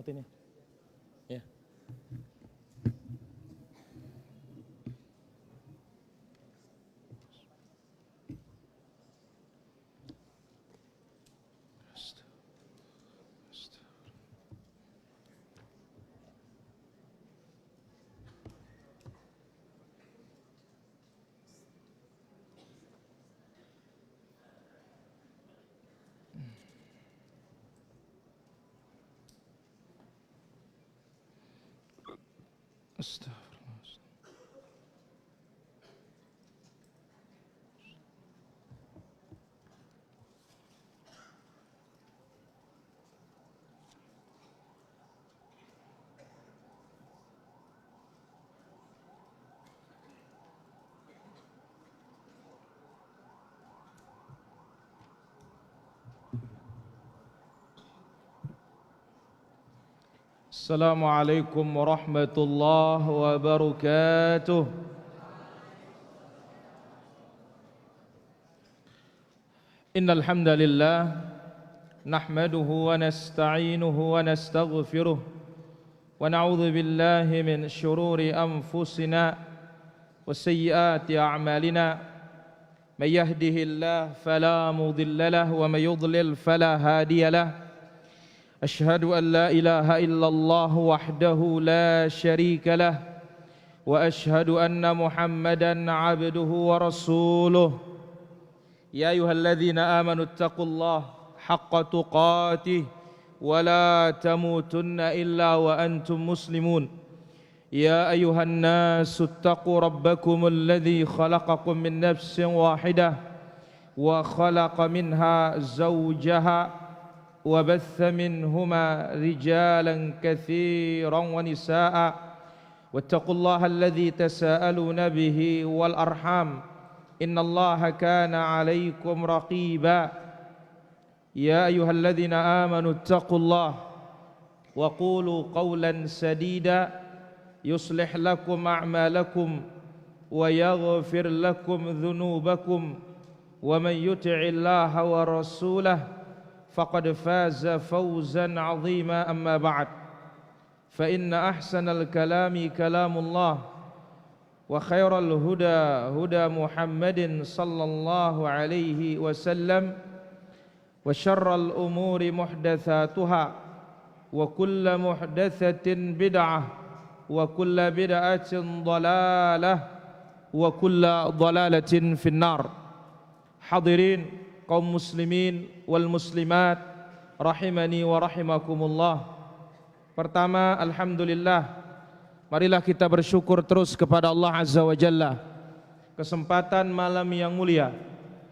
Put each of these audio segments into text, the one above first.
seperti ini. Ya. Astagfirullah. Assalamualaikum warahmatullahi wabarakatuh. Innal hamdalillah nahmaduhu wa nasta'inuhu wa nastaghfiruh wa na'udzu billahi min shururi anfusina wa sayyiati a'malina. May yahdihillahu fala mudilla lahu wa may yudlil fala hadiya lahu. أشهد أن لا إله إلا الله وحده لا شريك له وأشهد أن محمدا عبده ورسوله يا أيها الذين آمنوا اتقوا الله حق تقاته ولا تموتن إلا وأنتم مسلمون يا أيها الناس اتقوا ربكم الذي خلقكم من نفس واحدة وخلق منها زوجها وبث منهما رجالا كثيرا ونساء واتقوا الله الذي تساءلون به والأرحام إن الله كان عليكم رقيبا يا أيها الذين آمنوا اتقوا الله وقولوا قولا سديدا يصلح لكم أعمالكم ويغفر لكم ذنوبكم ومن يطع الله ورسوله فقد فاز فوزا عظيما أما بعد فإن أحسن الكلام كلام الله وخير الهدى هدى محمد صلى الله عليه وسلم وشر الأمور محدثاتها وكل محدثة بدعة وكل بدعة ضلالة وكل ضلالة في النار. Hadirin kaum muslimin wal muslimat rahimani wa rahimakumullah. Pertama, alhamdulillah, marilah kita bersyukur terus kepada Allah Azza wa Jalla. Kesempatan malam yang mulia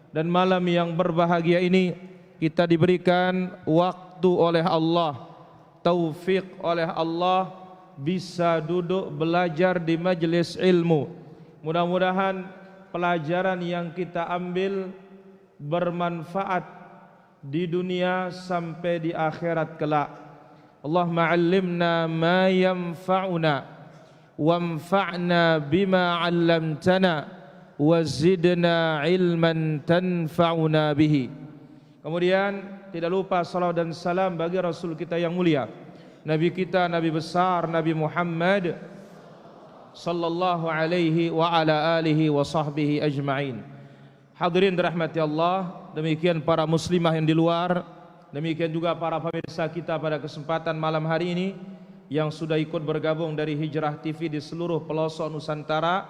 dan malam yang berbahagia ini kita diberikan waktu oleh Allah, taufik oleh Allah, bisa duduk belajar di majelis ilmu. Mudah-mudahan pelajaran yang kita ambil bermanfaat di dunia sampai di akhirat kelak. Allahumma 'allimna ma yanfa'una wanfa'na bima 'allamtana wazidna ilman tanfa'una bihi. Kemudian tidak lupa salawat dan salam bagi Rasul kita yang mulia, Nabi kita, Nabi besar, Nabi Muhammad sallallahu alaihi wa ala alihi wa sahbihi ajma'in. Hadirin dirahmati Allah, demikian para muslimah yang di luar, demikian juga para pemirsa kita pada kesempatan malam hari ini yang sudah ikut bergabung dari Hijrah TV di seluruh pelosok Nusantara,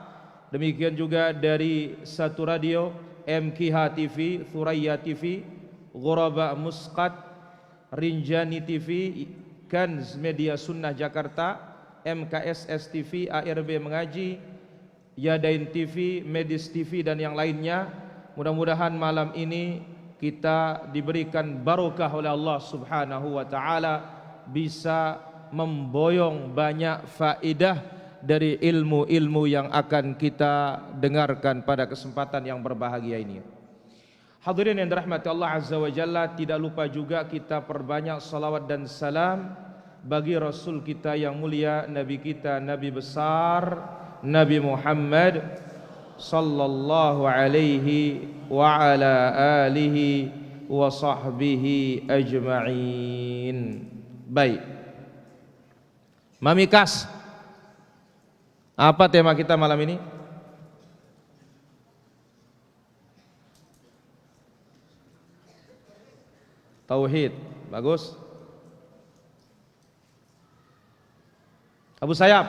demikian juga dari Satu Radio, MKH TV, Thuraya TV, Ghuraba Musqat, Rinjani TV, Kanz Media Sunnah Jakarta, MKSS TV, ARB Mengaji, Yadain TV, Medis TV dan yang lainnya. Mudah-mudahan malam ini kita diberikan barokah oleh Allah Subhanahu wa taala, bisa memboyong banyak faedah dari ilmu-ilmu yang akan kita dengarkan pada kesempatan yang berbahagia ini. Hadirin yang dirahmati Allah Azza wa Jalla, tidak lupa juga kita perbanyak salawat dan salam bagi Rasul kita yang mulia, Nabi kita, Nabi besar, Nabi Muhammad sallallahu alaihi wa ala alihi wa sahbihi ajma'in. Baik, Mamikas. Apa tema kita malam ini? Tauhid. Bagus. Abu Sayyaf.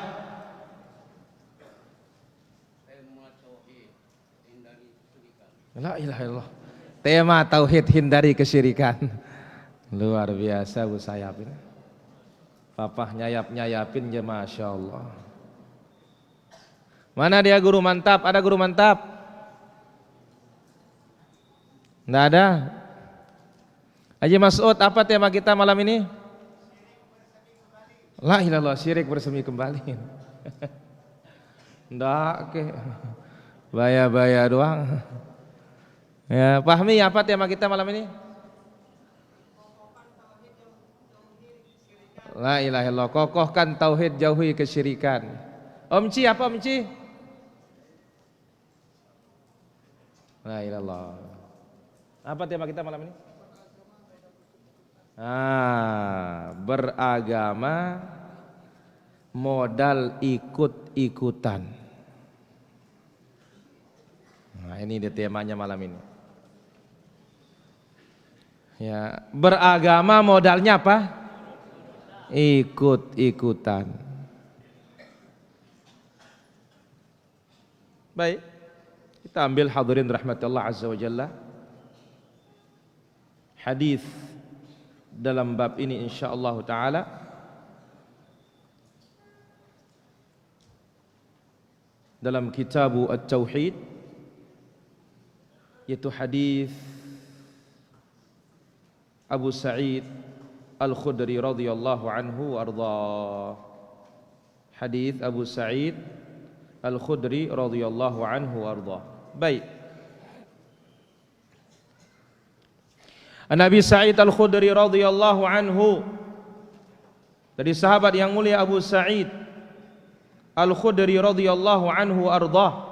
La ilaha illallah. Tema tauhid, hindari kesyirikan. Luar biasa Abu Sayyaf ini. Papa nyayap-nyayapin ya, Masya Allah. Mana dia guru mantap? Ada guru mantap? Nggak ada? Haji Mas'ud, apa tema kita malam ini? La ilaha illallah, syirik bersemi kembali. Nggak ke baya-baya doang. Ya, pahami apa tema kita malam ini? La ilaha illallah, kokohkan tauhid, jauhi kesyirikan. Om Ci, apa Om Ci? La ilaha illallah. Apa tema kita malam ini? Beragama modal ikut-ikutan. Nah, ini dia temanya malam ini. Ya, beragama modalnya apa? Ikut-ikutan. Baik, kita ambil hadirin rahmatullah azza wa jalla hadis dalam bab ini insyaallah taala dalam kitab At-Tauhid, yaitu hadis Abu Sa'id Al-Khudri radhiyallahu anhu warda. Hadis Abu Sa'id Al-Khudri radhiyallahu anhu warda. Baik. Nabi Sa'id Al-Khudri radhiyallahu anhu, dari sahabat yang mulia Abu Sa'id Al-Khudri radhiyallahu anhu arda,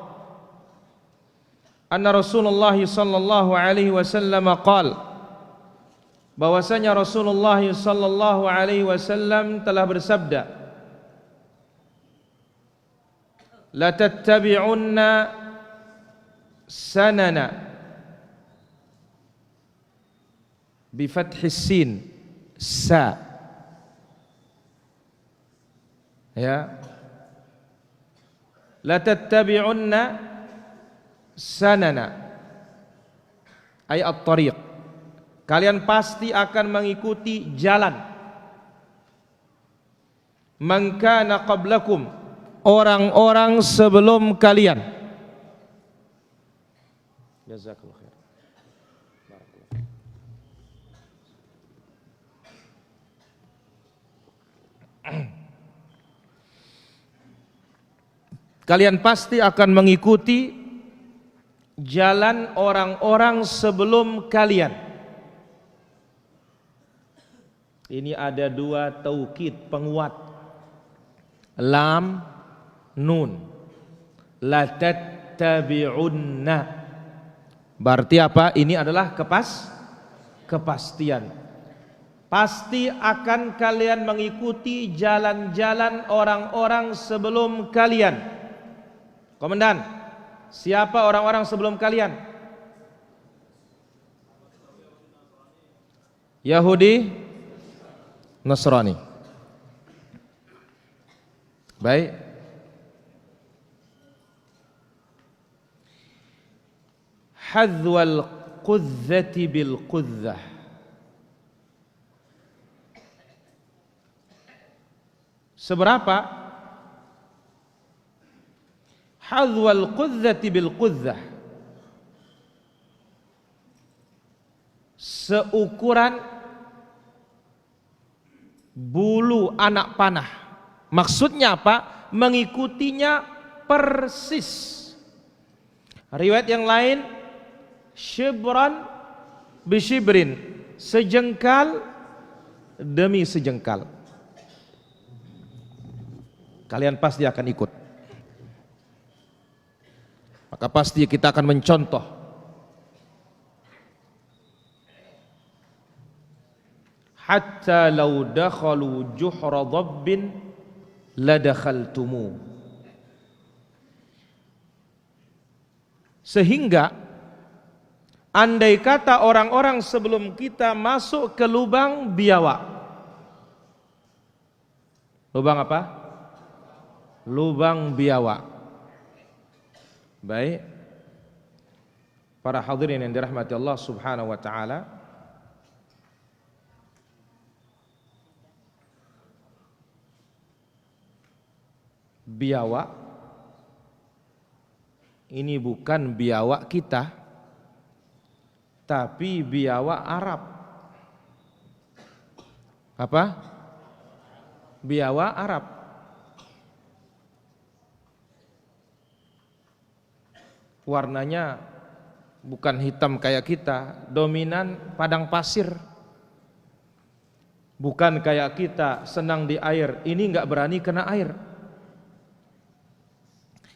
anna Rasulullah sallallahu alaihi wasallam qala, bahwasanya Rasulullah sallallahu alaihi wasallam telah bersabda, la tattabi'unna sanana bi fathis sin sa, ya, la tattabi'unna sanana ay at-tariq, kalian pasti akan mengikuti jalan man kana qablakum, orang-orang sebelum kalian. Jazakallahu khair. Kalian pasti akan mengikuti jalan orang-orang sebelum kalian. Ini ada dua taukid penguat, lam nun, la tattabi'unna. Berarti apa? Ini adalah kepastian. Pasti akan kalian mengikuti jalan-jalan orang-orang sebelum kalian. Komandan, siapa orang-orang sebelum kalian? Yahudi, Nasrani. Baik. Hadzwal qudzati bil qudzah. Seberapa? Hadzwal qudzati bil qudzah. Seukuran bulu anak panah. Maksudnya apa? Mengikutinya persis. Riwayat yang lain, shibran bishibrin, sejengkal demi sejengkal. Kalian pasti akan ikut. Maka pasti kita akan mencontoh. Hatta law dakhalu juhra dhabbin ladakhaltumu. Sehingga andai kata orang-orang sebelum kita masuk ke lubang biawak. Lubang apa? Lubang biawak. Baik. Para hadirin yang dirahmati Allah Subhanahu wa taala, biawak ini bukan biawak kita, tapi biawak Arab. Apa? Biawak Arab. Warnanya bukan hitam kayak kita, dominan padang pasir. Bukan kayak kita senang di air, ini enggak berani kena air.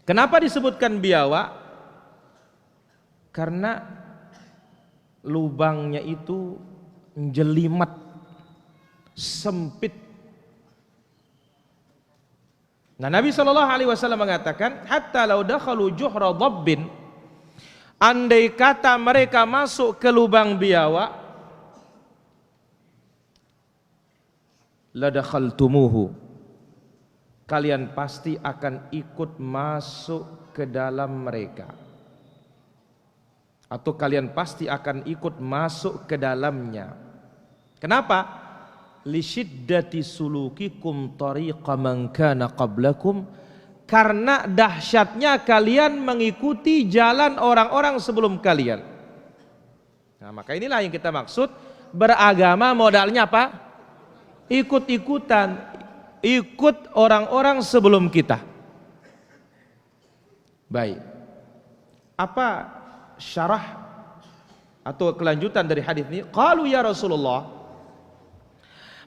Kenapa disebutkan biawak? Karena lubangnya itu jelimet, sempit. Nah, Nabi SAW mengatakan, hatta law dakhalu juhra dhabbin, andai kata mereka masuk ke lubang biawak, ladakhaltumuhu, kalian pasti akan ikut masuk ke dalam mereka, atau kalian pasti akan ikut masuk ke dalamnya. Kenapa? Lisyiddati sulukikum tariqa man kana qablakum, karena dahsyatnya kalian mengikuti jalan orang-orang sebelum kalian. Nah, maka inilah yang kita maksud beragama modalnya apa? Ikut-ikutan, ikut orang-orang sebelum kita. Baik. Apa syarah atau kelanjutan dari hadis ini? Qalu ya Rasulullah.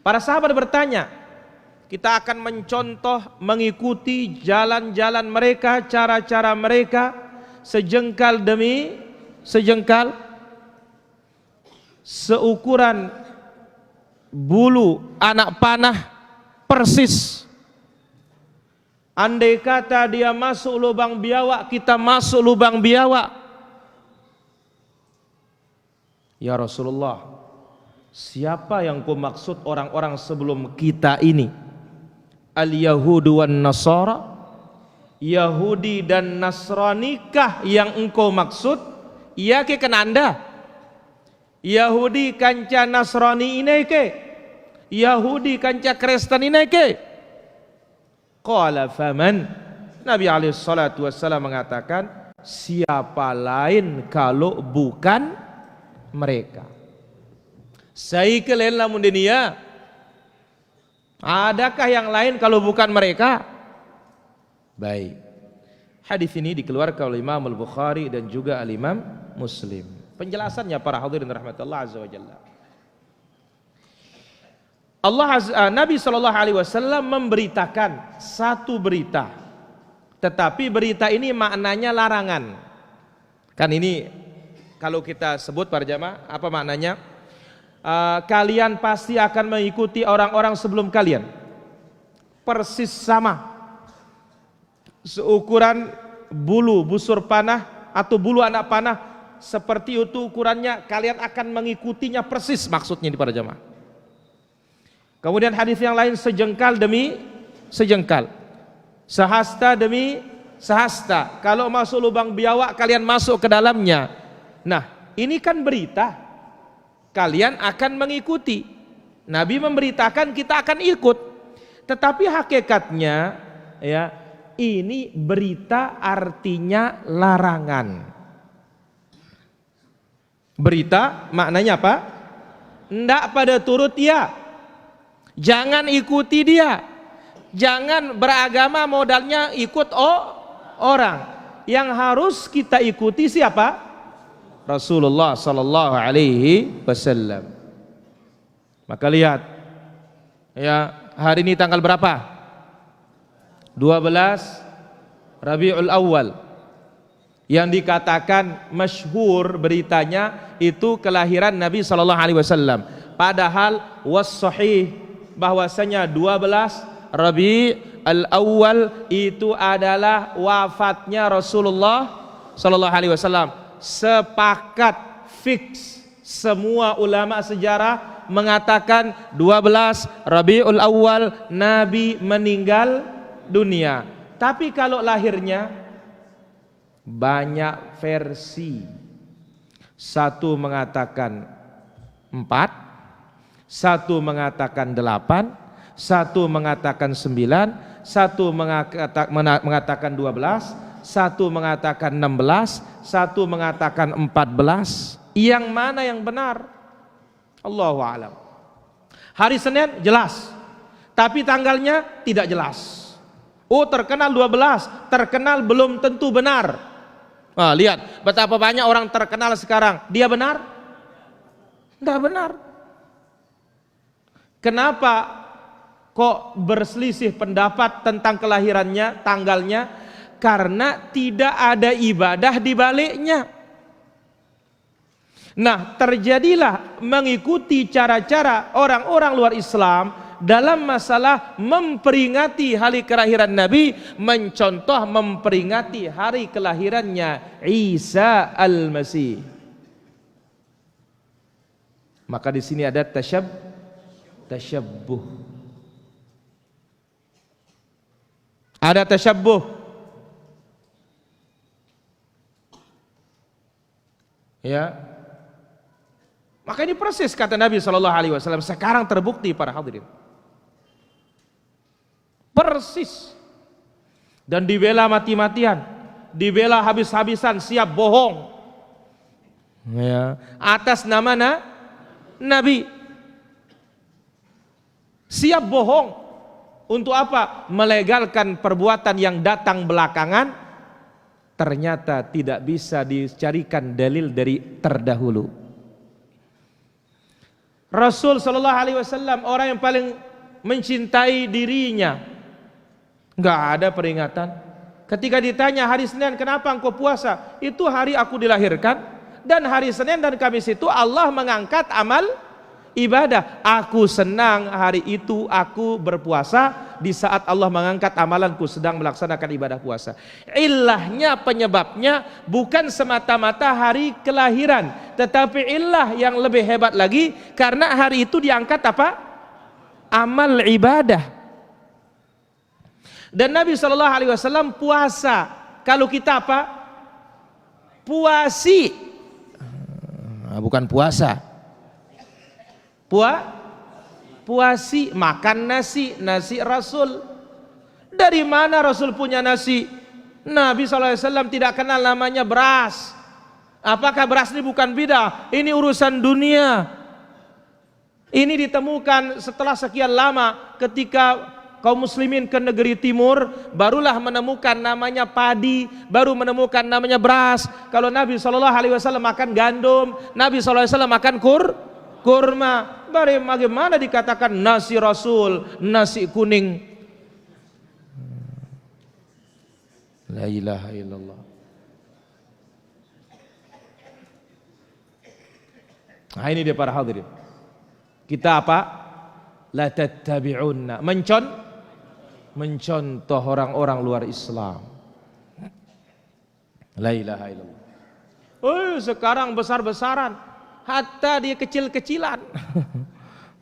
Para sahabat bertanya, kita akan mencontoh, mengikuti jalan-jalan mereka, cara-cara mereka, sejengkal demi sejengkal, seukuran bulu anak panah persis. Andai kata dia masuk lubang biawak, kita masuk lubang biawak. Ya Rasulullah, siapa yang kau maksud orang-orang sebelum kita ini? Al-Yahudu wan Nasara, Yahudi dan Nasranikah yang engkau maksud? Iya ke kan anda? Yahudi kanca Nasrani ini ke? Yahudi kanca Kristen ini ke? Qala faman, Nabi alaihissalatu wassalam mengatakan, siapa lain kalau bukan mereka? Saya kalian lamun dunia, adakah yang lain kalau bukan mereka? Baik. Hadis ini dikeluarkan oleh Imam Al-Bukhari dan juga Al-Imam Muslim. Penjelasannya para hadirin rahmatullah azza wa jalla. Nabi SAW memberitakan satu berita, tetapi berita ini maknanya larangan. Kan ini kalau kita sebut para jamaah, apa maknanya? Kalian pasti akan mengikuti orang-orang sebelum kalian, persis sama, seukuran bulu busur panah atau bulu anak panah, seperti itu ukurannya, kalian akan mengikutinya persis, maksudnya di para jamaah. Kemudian hadis yang lain, sejengkal demi sejengkal, sehasta demi sehasta. Kalau masuk lubang biawak, kalian masuk ke dalamnya. Nah, ini kan berita, kalian akan mengikuti. Nabi memberitakan kita akan ikut. Tetapi hakikatnya, ya, ini berita artinya larangan. Berita maknanya apa? Ndak pada turut dia. Jangan ikuti dia. Jangan beragama modalnya ikut orang. Yang harus kita ikuti siapa? Rasulullah sallallahu alaihi wasallam. Maka lihat, ya, hari ini tanggal berapa? 12 Rabiul Awal. Yang dikatakan masyhur beritanya itu kelahiran Nabi sallallahu alaihi wasallam. Padahal was sahih bahwasanya 12 al-awwal itu adalah wafatnya Rasulullah sallallahu alaihi wasallam. Sepakat fix semua ulama sejarah mengatakan 12 Rabiul Awal Nabi meninggal dunia. Tapi kalau lahirnya banyak versi. Satu mengatakan 4, satu mengatakan 8, satu mengatakan 9, satu mengatakan 12, satu mengatakan 16, satu mengatakan 14. Yang mana yang benar? Allahu a'lam. Hari Senin jelas, tapi tanggalnya tidak jelas. Oh, terkenal 12, terkenal belum tentu benar. Nah, lihat betapa banyak orang terkenal sekarang. Dia benar? Tidak benar. Kenapa kok berselisih pendapat tentang kelahirannya, tanggalnya? Karena tidak ada ibadah di baliknya. Nah, terjadilah mengikuti cara-cara orang-orang luar Islam dalam masalah memperingati hari kelahiran Nabi, mencontoh memperingati hari kelahirannya Isa Al-Masih. Maka di sini ada tasyabbuh. Ada tasyabbuh. Ya, maka ini persis kata Nabi Shallallahu Alaihi Wasallam. Sekarang terbukti para hadirin, persis, dan dibela mati-matian, dibela habis-habisan, siap bohong, ya, atas nama Nabi, siap bohong untuk apa? Melegalkan perbuatan yang datang belakangan. Ternyata tidak bisa dicarikan dalil dari terdahulu. Rasul sallallahu alaihi wasallam orang yang paling mencintai dirinya. Enggak ada peringatan. Ketika ditanya hari Senin kenapa engkau puasa? Itu hari aku dilahirkan, dan hari Senin dan Kamis itu Allah mengangkat amal ibadah. Aku senang hari itu aku berpuasa di saat Allah mengangkat amalanku sedang melaksanakan ibadah puasa. Ilahnya, penyebabnya bukan semata-mata hari kelahiran, tetapi ilah yang lebih hebat lagi karena hari itu diangkat apa? Amal ibadah. Dan Nabi sallallahu alaihi wasallam puasa. Kalau kita apa? Puasi. Bukan puasa. Puasi, makan nasi Rasul. Dari mana Rasul punya nasi? Nabi SAW tidak kenal namanya beras. Apakah beras ini bukan bidah? Ini urusan dunia. Ini ditemukan setelah sekian lama ketika kaum muslimin ke negeri timur, barulah menemukan namanya padi, baru menemukan namanya beras. Kalau Nabi SAW makan gandum, Nabi SAW makan kurma. Bagaimana dikatakan nasi Rasul, nasi kuning? La ilaha illallah. Nah, ini dia para hadirin. Kita apa? La tattabi'unna. Mencontoh orang-orang luar Islam. La ilaha illallah. Oh, sekarang besar-besaran, hatta dia kecil-kecilan.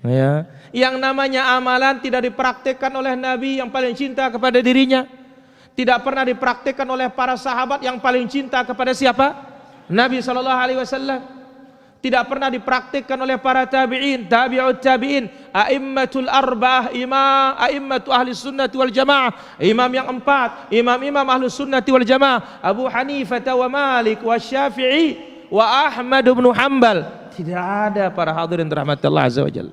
Ya, yang namanya amalan tidak dipraktikkan oleh Nabi yang paling cinta kepada dirinya, tidak pernah dipraktikkan oleh para sahabat yang paling cinta kepada siapa? Nabi sallallahu alaihi wasallam. Tidak pernah dipraktikkan oleh para tabi'in, tabi'ut tabi'in, a'immatul arba'ah, a'immatu ahli sunnati wal jamaah, imam yang 4, imam-imam ahli sunnati wal jamaah, Abu Hanifah wa Malik wa Syafi'i wa Ahmad bin Hanbal. Tidak ada para hadirin rahmat Allah azza wajalla.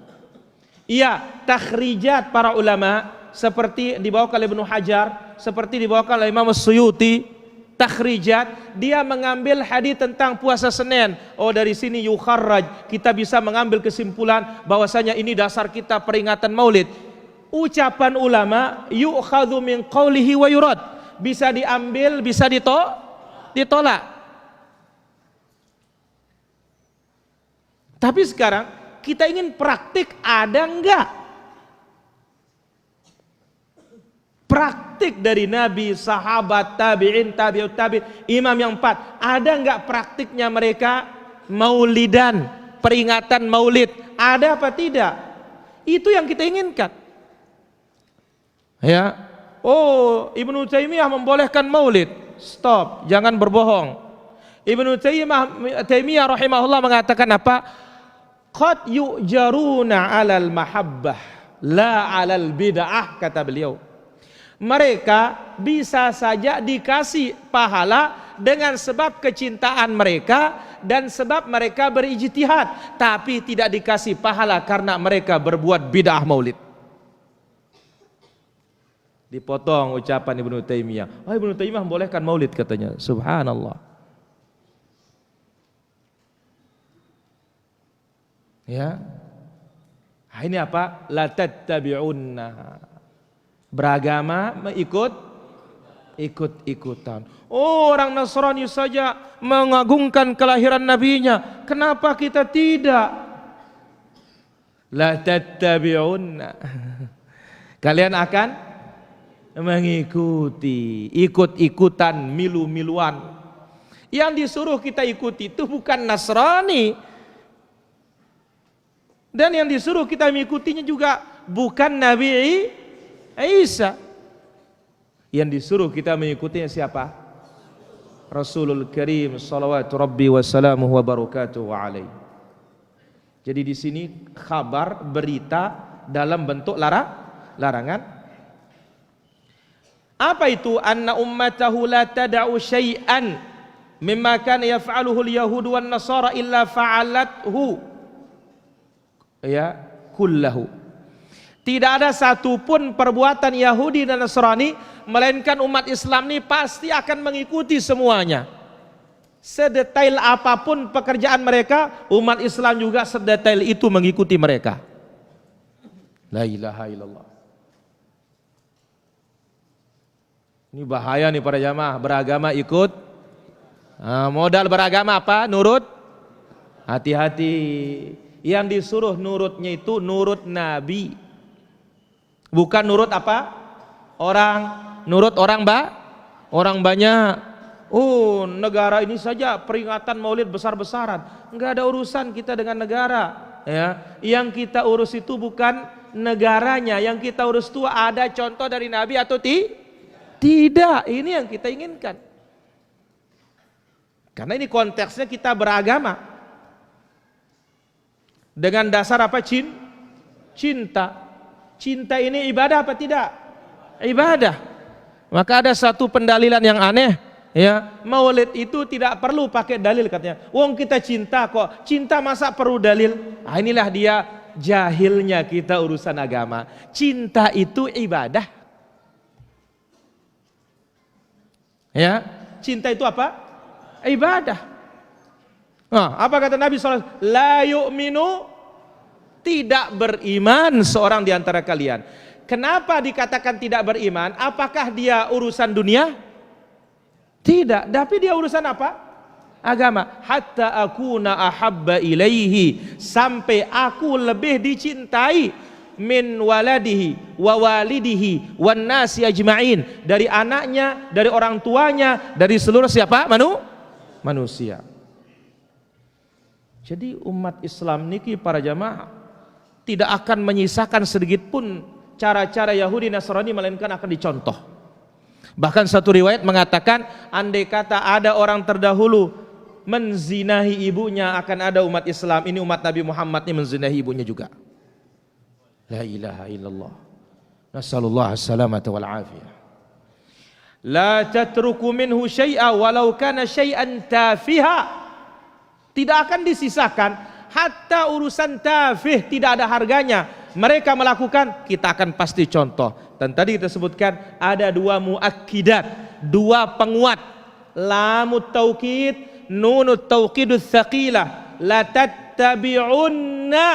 Iya, takhrijat para ulama seperti dibawakan oleh Ibnu Hajar, seperti dibawakan oleh Imam Suyuti. Takhrijat, dia mengambil hadis tentang puasa Senin. Oh, dari sini yukharraj, kita bisa mengambil kesimpulan bahwasanya ini dasar kita peringatan Maulid. Ucapan ulama yu'khadhu min qawlihi wa yurad, bisa diambil, bisa ditolak. Tapi sekarang kita ingin praktik, ada enggak? praktik dari Nabi, sahabat, tabi'in, tabi'ut tabi'in, imam yang 4. Ada nggak praktiknya mereka maulidan, peringatan maulid? Ada apa tidak? Itu yang kita inginkan. Ya, oh Ibnu Taimiyah membolehkan maulid. Stop, jangan berbohong. Ibnu Taimiyah rahimahullah mengatakan apa? Qad yu'jaruna 'alal mahabbah la 'alal bid'ah, kata beliau. Mereka bisa saja dikasih pahala dengan sebab kecintaan mereka dan sebab mereka berijtihad, tapi tidak dikasih pahala karena mereka berbuat bid'ah maulid. Dipotong ucapan Ibnu Taimiyah. Oh, Ibnu Taimiyah membolehkan maulid katanya. Subhanallah. Ya. Nah, ini apa? La tattabi'unna. Beragama ikut-ikutan. Oh, orang Nasrani saja mengagungkan kelahiran nabinya, kenapa kita tidak? La tattabi'unna. Kalian akan mengikuti, ikut-ikutan, milu-miluan. Yang disuruh kita ikuti itu bukan Nasrani, dan yang disuruh kita mengikutinya juga bukan Nabi Isa. Yang disuruh kita mengikutinya siapa? Rasulul Karim salawatu rabbi wa salamuhu wa barakatuhu alaihi. Jadi di sini kabar, berita dalam bentuk larangan. Apa itu? Anna ummatahu la tada'u syai'an mimma kana yaf'aluhu al-yahud wan nasara illa fa'alathu ya kullahu. Tidak ada satupun perbuatan Yahudi dan Nasrani melainkan umat Islam ini pasti akan mengikuti semuanya. Sedetail apapun pekerjaan mereka, umat Islam juga sedetail itu mengikuti mereka. La ilaha illallah. Ini bahaya nih para jamaah, beragama ikut. Modal beragama apa? Nurut. Hati-hati. Yang disuruh nurutnya itu nurut Nabi. Bukan nurut apa? Nurut orang banyak. Oh, negara ini saja peringatan maulid besar-besaran. Enggak ada urusan kita dengan negara, ya. Yang kita urus itu bukan negaranya, yang kita urus itu ada contoh dari Nabi atau tidak. Ini yang kita inginkan. Karena ini konteksnya kita beragama. Dengan dasar apa? Cinta. Cinta ini ibadah apa tidak? Ibadah. Maka ada satu pendalilan yang aneh, ya. Maulid itu tidak perlu pakai dalil katanya. Wong kita cinta kok. Cinta masa perlu dalil? Ah, inilah dia jahilnya kita urusan agama. Cinta itu ibadah. Ya, cinta itu apa? Ibadah. Nah, apa kata Nabi SAW? La yu'minu, tidak beriman seorang di antara kalian. Kenapa dikatakan tidak beriman? Apakah dia urusan dunia? Tidak, tapi dia urusan apa? Agama. Hatta akuna ahabba ilaihi, sampai aku lebih dicintai min waladihi wa walidihi wan nasi ajma'in, dari anaknya, dari orang tuanya, dari seluruh siapa? Manusia. Jadi umat Islam niki para jamaah tidak akan menyisakan sedikit pun cara-cara Yahudi Nasrani, melainkan akan dicontoh. Bahkan satu riwayat mengatakan, andai kata ada orang terdahulu menzinahi ibunya, akan ada umat Islam ini, umat Nabi Muhammad ini menzinahi ibunya juga. La ilaha illallah. Nasallallahu as-salamata wal afiyah. La tatruku minhu syai'a walau kana syai'an tafiha. Tidak akan disisakan, hatta urusan tafih tidak ada harganya. Mereka melakukan, kita akan pasti contoh. Dan tadi kita sebutkan ada dua muakkidat, dua penguat. Lamut taukid, nunut taukidus tsaqilah. La tattabi'unna.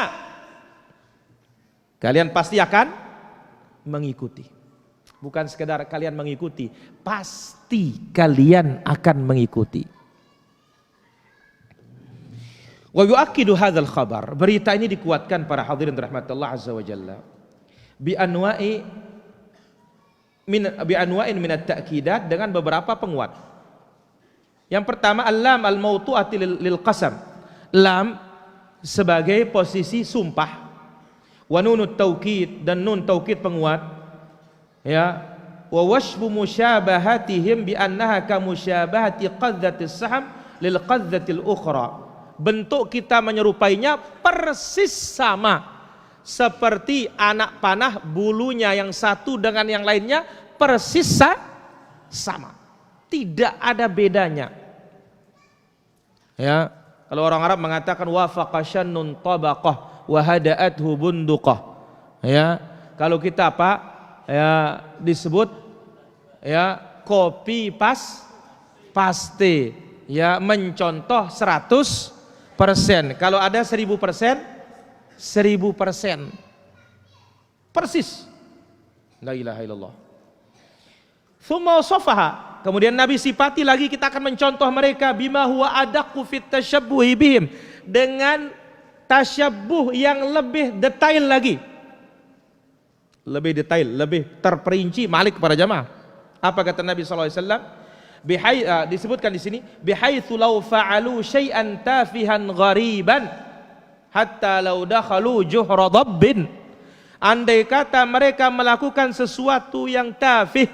Kalian pasti akan mengikuti. Bukan sekedar kalian mengikuti, pasti kalian akan mengikuti. Wa yu'akkidu hadzal khabar, berita ini dikuatkan para hadirin rahmatullah azza wa jalla bi anwa'i bi anwa'in min at-ta'kidat, dengan beberapa penguat. Yang pertama, al-lam al-mawtu'ati lil qasam. Lam sebagai posisi sumpah. Wa nunut taukid, dan nun taukid penguat. Ya, wa washbu musyabahatihim bi annaha ka musyabahati qadzatis saham lil qadzatil ukhra. Bentuk kita menyerupainya persis sama seperti anak panah, bulunya yang satu dengan yang lainnya persis sama, tidak ada bedanya. Ya, kalau orang Arab mengatakan wafaqa syannun tabaqah wa hada'athu bunduqah. Ya, kalau kita apa? Ya, disebut ya copy paste. Ya, mencontoh 100%. Kalau ada 1000%, 1000%. Persis. La ilaha illallah. Tsumma wasafaha. Kemudian Nabi sifati lagi, kita akan mencontoh mereka bima huwa adaqqu fit tasyabbuhi bihim, dengan tasyabbuh yang lebih detail lagi. Lebih detail, lebih terperinci. Malik kepada jamaah. Apa kata Nabi sallallahu alaihi wasallam? Disebutkan di sini, bihaitsu law fa'alu syai'an tafihan ghariban hatta law dakhalu juhra dabbin. Andai kata mereka melakukan sesuatu yang tafih,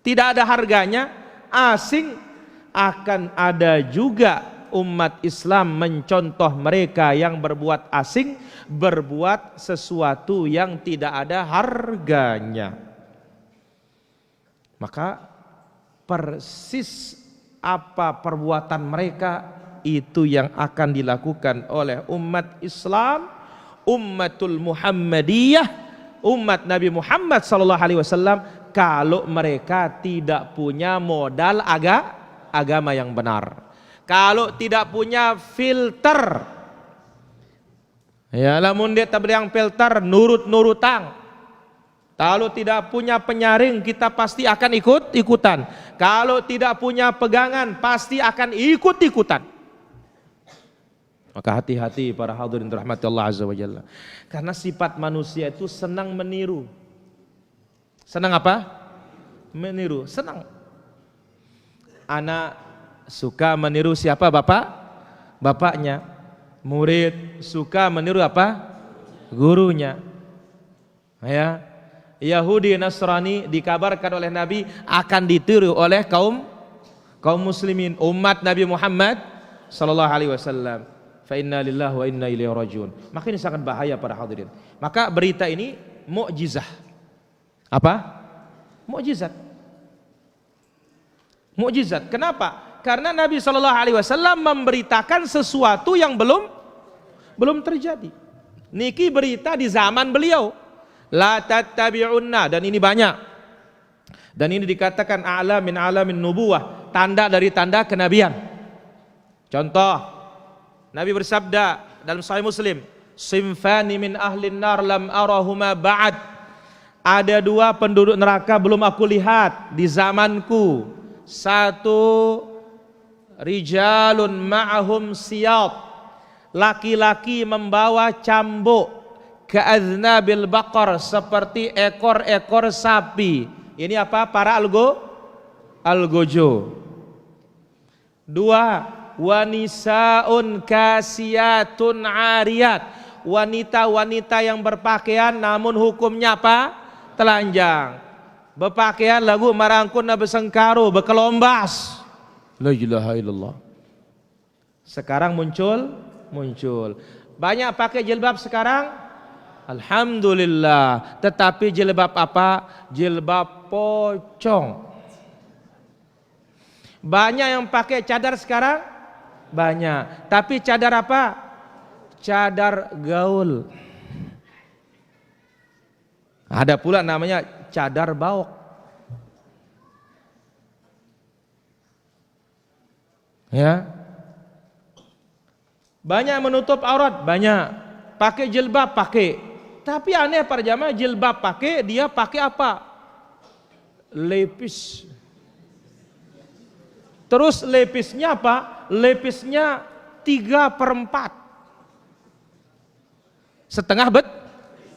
tidak ada harganya, asing, akan ada juga umat Islam mencontoh mereka yang berbuat asing, berbuat sesuatu yang tidak ada harganya. Maka persis apa perbuatan mereka, itu yang akan dilakukan oleh umat Islam, ummatul Muhammadiyah, umat Nabi Muhammad sallallahu alaihi wasallam, kalau mereka tidak punya modal agama yang benar, kalau tidak punya filter. Ya, lamun dia tabligh filter nurut-nurutan. Kalau tidak punya penyaring, kita pasti akan ikut-ikutan. Kalau tidak punya pegangan, pasti akan ikut-ikutan. Maka hati-hati para hadirin rahmati Allah azza wa jalla. Karena sifat manusia itu senang meniru. Senang apa? Meniru, senang. Anak suka meniru siapa? Bapaknya. Murid suka meniru apa? Gurunya. Ya. Yahudi Nasrani dikabarkan oleh Nabi akan ditiru oleh kaum muslimin, umat Nabi Muhammad sallallahu alaihi wasallam. Fa inna lillahi wa inna ilaihi rajiun. Maka ini sangat bahaya para hadirin. Maka berita ini mukjizah. Apa? Mukjizat. Mukjizat. Kenapa? Karena Nabi sallallahu alaihi wasallam memberitakan sesuatu yang belum terjadi. Niki berita di zaman beliau. La tattabi'unna, dan ini banyak. Dan ini dikatakan a'la min alamin nubuwah, tanda dari tanda kenabian. Contoh, Nabi bersabda dalam Sahih Muslim, simfani min ahlin nar lam arahuma ba'd. Ada dua penduduk neraka belum aku lihat di zamanku. Satu, rijalun ma'ahum siyat, laki-laki membawa cambuk, ka'adznabil baqar, seperti ekor-ekor sapi. Ini apa? Para algojo. Dua, wanisaun kasiyatun ariyat, wanita-wanita yang berpakaian namun hukumnya apa? Telanjang. Berpakaian lagu marangkuna besengkaru, bekelombas. La ilaha illallah. Sekarang muncul. Banyak pakai jilbab sekarang. Alhamdulillah. Tetapi jilbab apa? Jilbab pocong. Banyak yang pakai cadar sekarang? Banyak. Tapi cadar apa? Cadar gaul. Ada pula namanya cadar baok. Ya. Banyak menutup aurat, banyak. Pakai jilbab, pakai. Tapi aneh para jamaah, jilbab pakai, dia pakai apa? Lepis. Terus lepisnya apa? Lepisnya 3/4. Setengah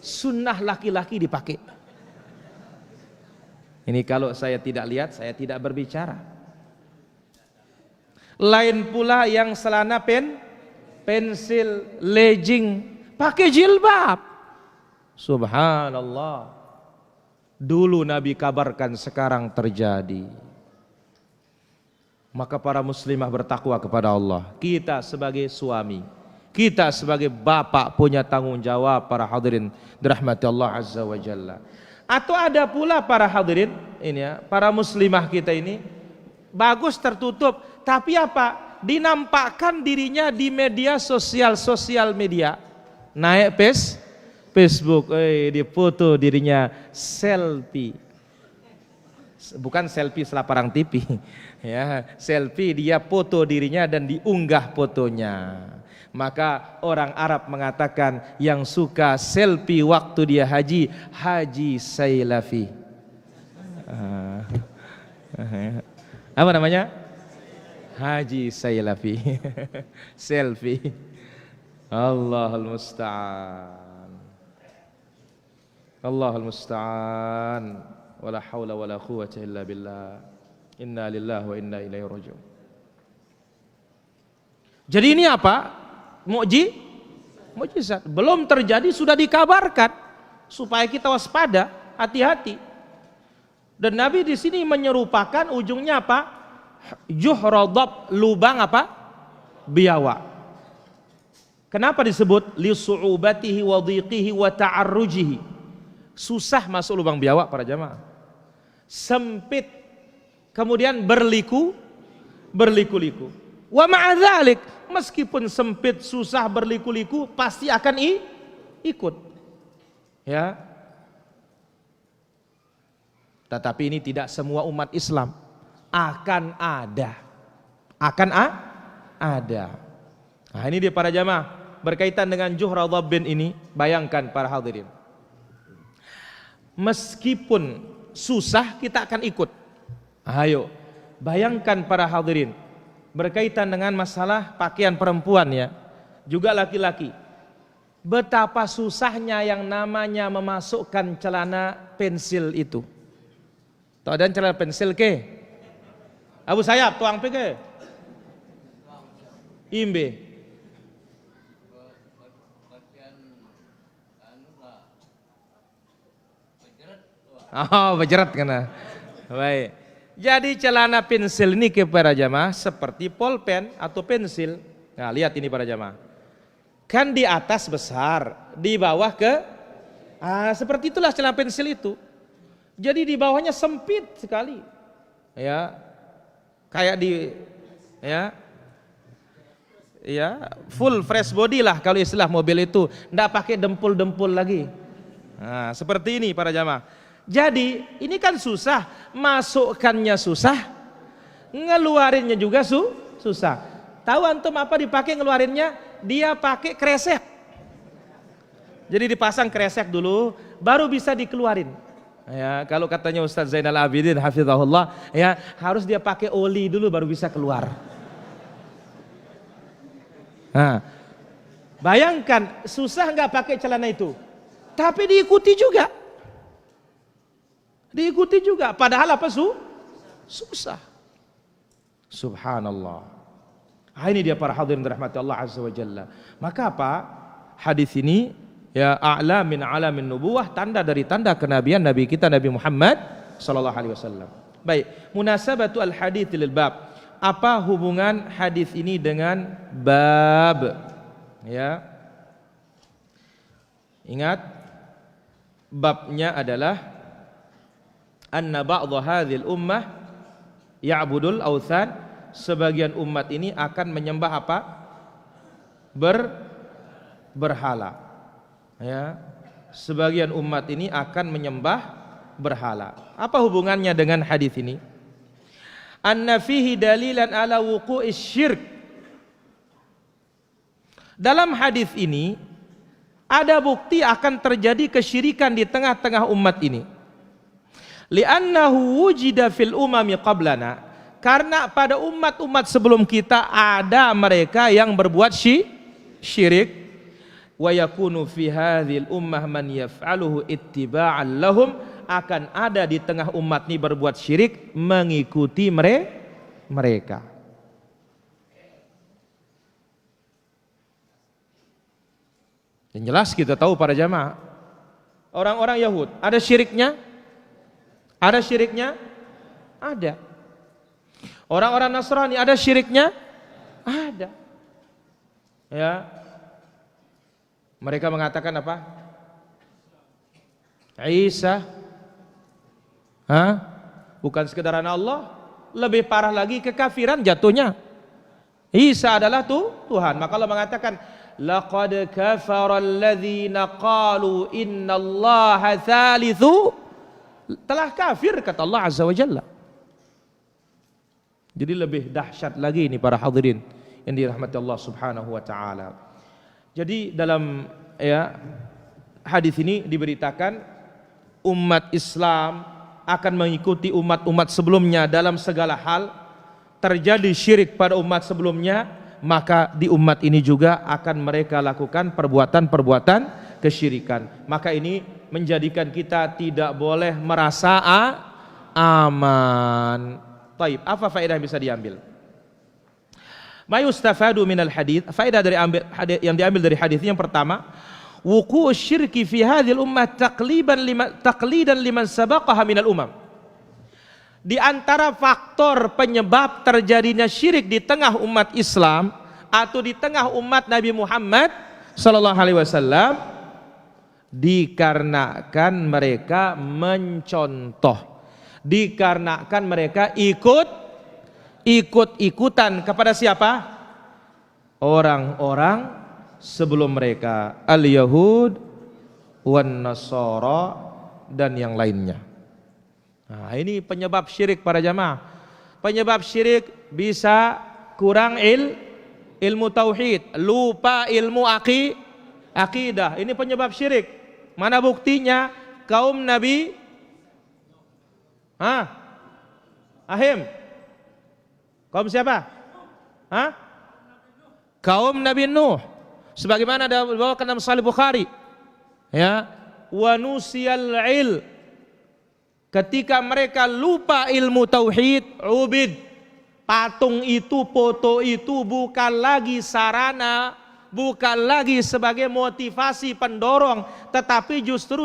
sunnah laki-laki dipakai. Ini kalau saya tidak lihat, saya tidak berbicara. Lain pula yang celana pensil, legging, pakai jilbab. Subhanallah. Dulu Nabi kabarkan, sekarang terjadi. Maka para muslimah bertakwa kepada Allah. Kita sebagai suami, kita sebagai bapak punya tanggung jawab, para hadirin dirahmati Allah Azza wa Jalla. Atau ada pula para hadirin ini ya, para muslimah kita ini bagus tertutup, tapi apa? Dinampakkan dirinya di media sosial media. Naik Facebook, dipoto dirinya selfie. Bukan selfie selaparang TV, ya, selfie dia foto dirinya dan diunggah fotonya. Maka orang Arab mengatakan yang suka selfie waktu dia haji Sailafi. Apa namanya? Haji Sailafi. Selfie. Allahul musta'an. Allahul musta'an. Wala haula wala quwwata illa billah. Inna lillahi wa inna ilaihi raji'un. Jadi ini apa? Mukjizat. Belum terjadi sudah dikabarkan supaya kita waspada, hati-hati. Dan Nabi di sini menyerupakan ujungnya apa? Juhradab, lubang apa? Biawak. Kenapa disebut li su'ubatihi wa dhiqihi wa ta'arrujihi? Susah masuk lubang biawak para jamaah. Sempit, kemudian berliku-liku. Wa ma'adzalik, meskipun sempit, susah, berliku-liku, pasti akan ikut. Ya. Tetapi ini tidak semua umat Islam. Akan ada. Nah, ini dia para jamaah, berkaitan dengan Juhradab bin ini, bayangkan para hadirin. Meskipun susah, kita akan ikut. Ayo, bayangkan para hadirin, berkaitan dengan masalah pakaian perempuan ya, juga laki-laki. Betapa susahnya yang namanya memasukkan celana pensil itu. Tahu dan celana pensil ke? Abu Sayyaf tuang ke? Imbe. Oh, berjerat kena. Baik. Jadi celana pensil ini kepada jamaah seperti polpen atau pensil. Nah, lihat ini para jamaah. Kan di atas besar, di bawah seperti itulah celana pensil itu. Jadi di bawahnya sempit sekali. Ya. Kayak full fresh body lah kalau istilah mobil itu, enggak pakai dempul-dempul lagi. Nah, seperti ini para jamaah. Jadi ini kan susah, masukkannya susah, ngeluarinnya juga susah. Tahu antum apa dipakai ngeluarinnya? Dia pakai kresek. Jadi dipasang kresek dulu, baru bisa dikeluarin. Ya, kalau katanya Ustaz Zainal Abidin hafizahullah, ya harus dia pakai oli dulu baru bisa keluar. Nah, bayangkan susah nggak pakai celana itu, tapi diikuti juga. Padahal apa susah. Subhanallah. Ini dia para hadirin rahmati Allah Azza wa Jalla. Maka apa? Hadis ini ya a'la min alamin nubuwah, tanda dari tanda kenabian Nabi kita Nabi Muhammad sallallahu alaihi wasallam. Baik, munasabatu al hadits lil bab. Apa hubungan hadis ini dengan bab? Ya. Ingat, babnya adalah anna ba'dha hadhil ummah ya'budul awthan, sebagian umat ini akan menyembah apa? Berhala. Ya. Sebagian umat ini akan menyembah berhala. Apa hubungannya dengan hadis ini? Anna fihi dalilan ala wuqu'is syirk. Dalam hadis ini ada bukti akan terjadi kesyirikan di tengah-tengah umat ini. Li'annahu wujida fil umami qablana, karena pada umat-umat sebelum kita ada mereka yang berbuat syirik. Wa yakunu fi hadhil ummah man yaf'aluhu ittiba'an lahum, akan ada di tengah umat ini berbuat syirik mengikuti mereka. Yang jelas kita tahu para jamaah, orang-orang Yahud ada syiriknya? Ada syiriknya? Ada. Orang-orang Nasrani ada syiriknya? Ada. Ya. Mereka mengatakan apa? Isa, bukan sekedar anak Allah, lebih parah lagi kekafiran jatuhnya. Isa adalah Tuhan. Maka Allah mengatakan, laqad kafara alladhina qalu innallaha thalithu, telah kafir kata Allah Azza wa Jalla. Jadi lebih dahsyat lagi ini para hadirin yang dirahmati Allah Subhanahu wa taala. Jadi dalam hadis ini diberitakan umat Islam akan mengikuti umat-umat sebelumnya dalam segala hal. Terjadi syirik pada umat sebelumnya, maka di umat ini juga akan mereka lakukan perbuatan-perbuatan kesyirikan. Maka ini menjadikan kita tidak boleh merasa aman. Taib, apa faedah yang bisa diambil? Ma yustafadu minal hadits, faedah dari yang diambil dari hadis yang pertama, wuqu'u syirki fi hadhil ummah taqlidan liman sabaqaha minal umam. Di antara faktor penyebab terjadinya syirik di tengah umat Islam atau di tengah umat Nabi Muhammad sallallahu alaihi wasallam, dikarenakan mereka mencontoh, dikarenakan mereka ikut-ikutan kepada siapa? Orang-orang sebelum mereka, al-Yahud wan Nasara dan yang lainnya. Nah, ini penyebab syirik para jamaah. Penyebab syirik bisa kurang ilmu tauhid, lupa ilmu akidah. Ini penyebab syirik. Mana buktinya? Kaum Nabi Ahim. Kaum siapa? Kaum Nabi Nuh. Sebagaimana dibawakan dalam Sahih Bukhari. Ya, wa nusiyal il. Ketika mereka lupa ilmu tauhid, ubid. Patung itu, foto itu bukan lagi sarana, bukan lagi sebagai motivasi pendorong, tetapi justru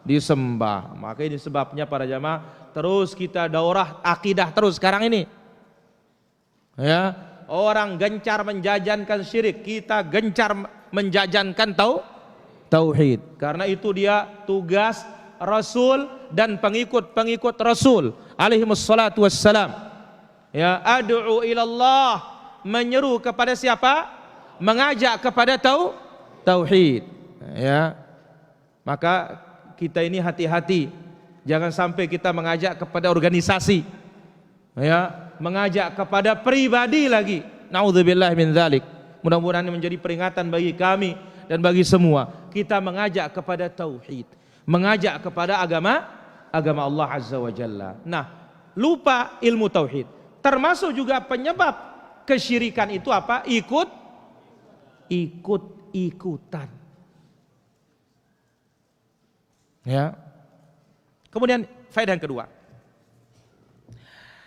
disembah. Maka ini sebabnya para jamaah, terus kita daurah akidah terus sekarang ini. Ya, orang gencar menjajankan syirik, kita gencar menjajankan tauhid. Karena itu dia tugas Rasul dan pengikut Rasul alaihi wassalatu wassalam. Ya, ad'u ilallah, menyeru kepada siapa? Mengajak kepada tauhid. Ya. Maka kita ini hati-hati, jangan sampai kita mengajak kepada organisasi. Ya, mengajak kepada pribadi lagi. Nauzubillah min dzalik. Mudah-mudahan ini menjadi peringatan bagi kami dan bagi semua. Kita mengajak kepada tauhid, mengajak kepada agama Allah Azza wa Jalla. Nah, lupa ilmu tauhid. Termasuk juga penyebab kesyirikan itu apa? Ikut-ikutan. Ya. Kemudian faedah yang kedua.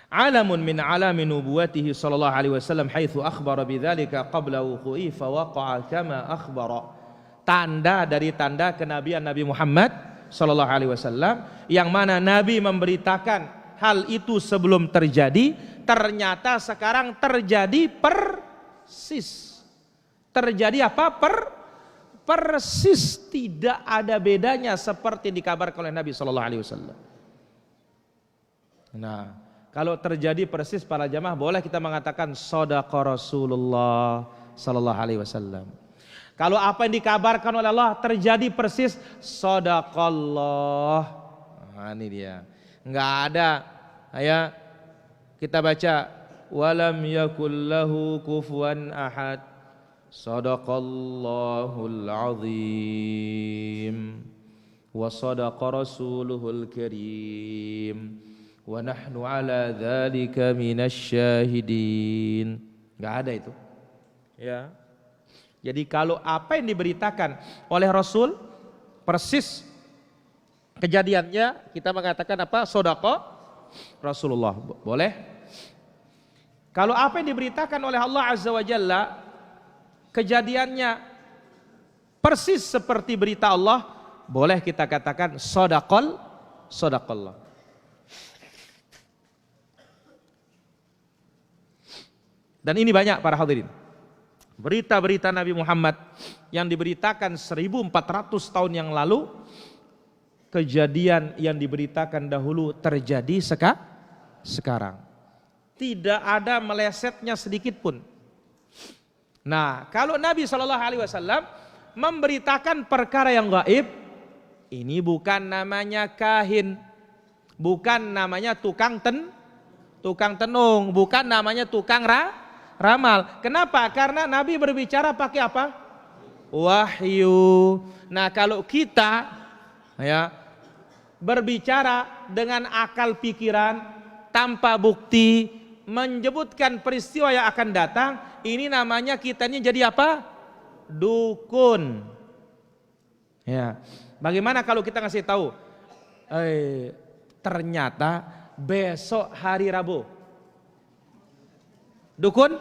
Alamun min alami nubuwatihi sallallahu alaihi wasallam haitsu akhbara bidzalika qabla wuqu'i fa waqa'a kama akhbara. Tanda dari tanda kenabian Nabi Muhammad sallallahu alaihi wasallam yang mana Nabi memberitakan hal itu sebelum terjadi, ternyata sekarang terjadi persis. Terjadi apa? Persis, tidak ada bedanya seperti dikabarkan oleh Nabi sallallahu alaihi wasallam. Nah, kalau terjadi persis para jamaah, boleh kita mengatakan shadaqa Rasulullah sallallahu alaihi wasallam. Kalau apa yang dikabarkan oleh Allah terjadi persis, shadaqallah. Nah, ini dia. Enggak ada ya kita baca walam yakul lahu kufuwan ahad. Shadaqallahul azim wa shadaqa rasuluhul karim wa nahnu ala dzalika minasy syahidin. Enggak ada itu. Ya. Jadi kalau apa yang diberitakan oleh Rasul persis Kejadiannya kita mengatakan apa? Sodaqah Rasulullah. Boleh? Kalau apa yang diberitakan oleh Allah Azza wa Jalla, kejadiannya persis seperti berita Allah, boleh kita katakan sodaqallah. Dan ini banyak para hadirin. Berita-berita Nabi Muhammad yang diberitakan 1400 tahun yang lalu, kejadian yang diberitakan dahulu terjadi sekarang. Tidak ada melesetnya sedikit pun. Nah, kalau Nabi SAW memberitakan perkara yang gaib, ini bukan namanya kahin, bukan namanya tukang tenung, bukan namanya tukang ramal. Kenapa? Karena Nabi berbicara pakai apa? Wahyu. Nah, kalau kita berbicara dengan akal pikiran tanpa bukti, menyebutkan peristiwa yang akan datang, ini namanya kita ini jadi apa? Dukun. Ya. Bagaimana kalau kita ngasih tahu, ternyata besok hari Rabu. Dukun?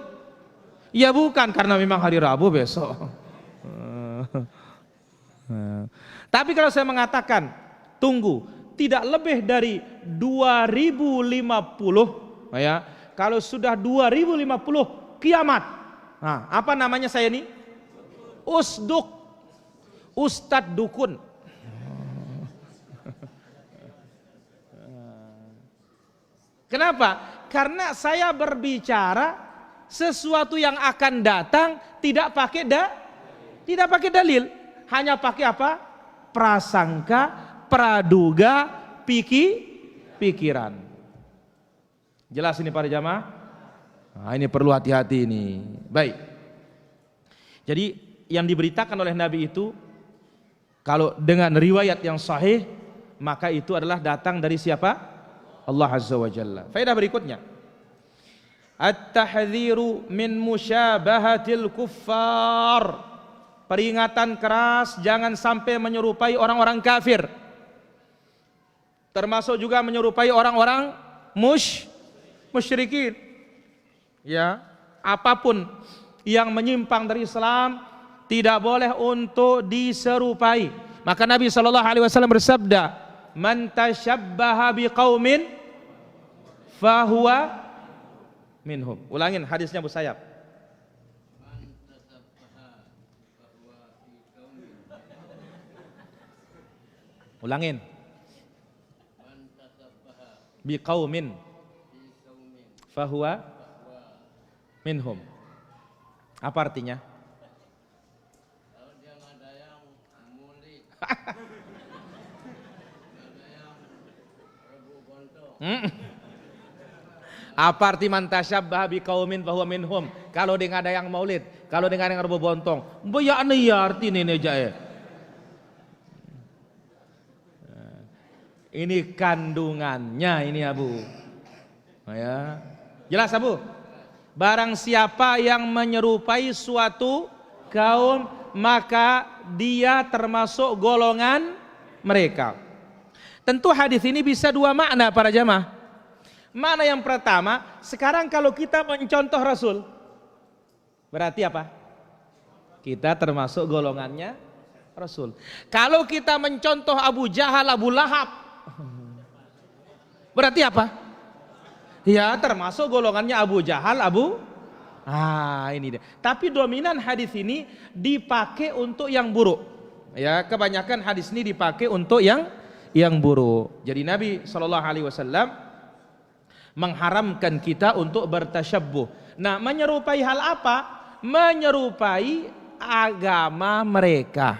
Ya bukan, karena memang hari Rabu besok. Tapi kalau saya mengatakan, tunggu, tidak lebih dari 2050, ya. Kalau sudah 2050 kiamat. Nah, apa namanya saya ini? Usduk. Ustadz dukun. Kenapa? Karena saya berbicara sesuatu yang akan datang tidak pakai dalil, hanya pakai apa? Prasangka, praduga, pikiran. Jelas ini para jamaah? Nah, ini perlu hati-hati ini. Baik. Jadi yang diberitakan oleh Nabi itu, kalau dengan riwayat yang sahih, maka itu adalah datang dari siapa? Allah Azza wa Jalla. Faedah berikutnya, at-tahdhiru min musyabahatil kuffar. Peringatan keras jangan sampai menyerupai orang-orang kafir. Termasuk juga menyerupai orang-orang musyrikin. Ya, apapun yang menyimpang dari Islam tidak boleh untuk diserupai. Maka Nabi SAW bersabda, "Man tashabbaha biqaumin fahuwa minhum." Ulangin hadisnya Bu Sayyab. Ulangin. Biqaumin fahuwa minhum. Apa artinya? Kalau dia nggak ada yang mulik, ada yang rebu gontong. Apa arti man tasyabbaha biqaumin fahuwa minhum? Kalau dia nggak ada yang maulid, kalau dia nggak ada yang rebu bontong, ya ane ya arti ini jae. Ini kandungannya ini Abu. Ya. Jelas Abu? Barang siapa yang menyerupai suatu kaum, maka dia termasuk golongan mereka. Tentu hadis ini bisa dua makna para jamaah. Makna yang pertama, sekarang kalau kita mencontoh Rasul, berarti apa? Kita termasuk golongannya Rasul. Kalau kita mencontoh Abu Jahal, Abu Lahab, berarti apa? Ya termasuk golongannya Abu Jahal, ini dia. Tapi dominan hadis ini dipakai untuk yang buruk. Ya, kebanyakan hadis ini dipakai untuk yang buruk. Jadi Nabi SAW mengharamkan kita untuk bertasyabbuh. Nah, menyerupai hal apa? Menyerupai agama mereka,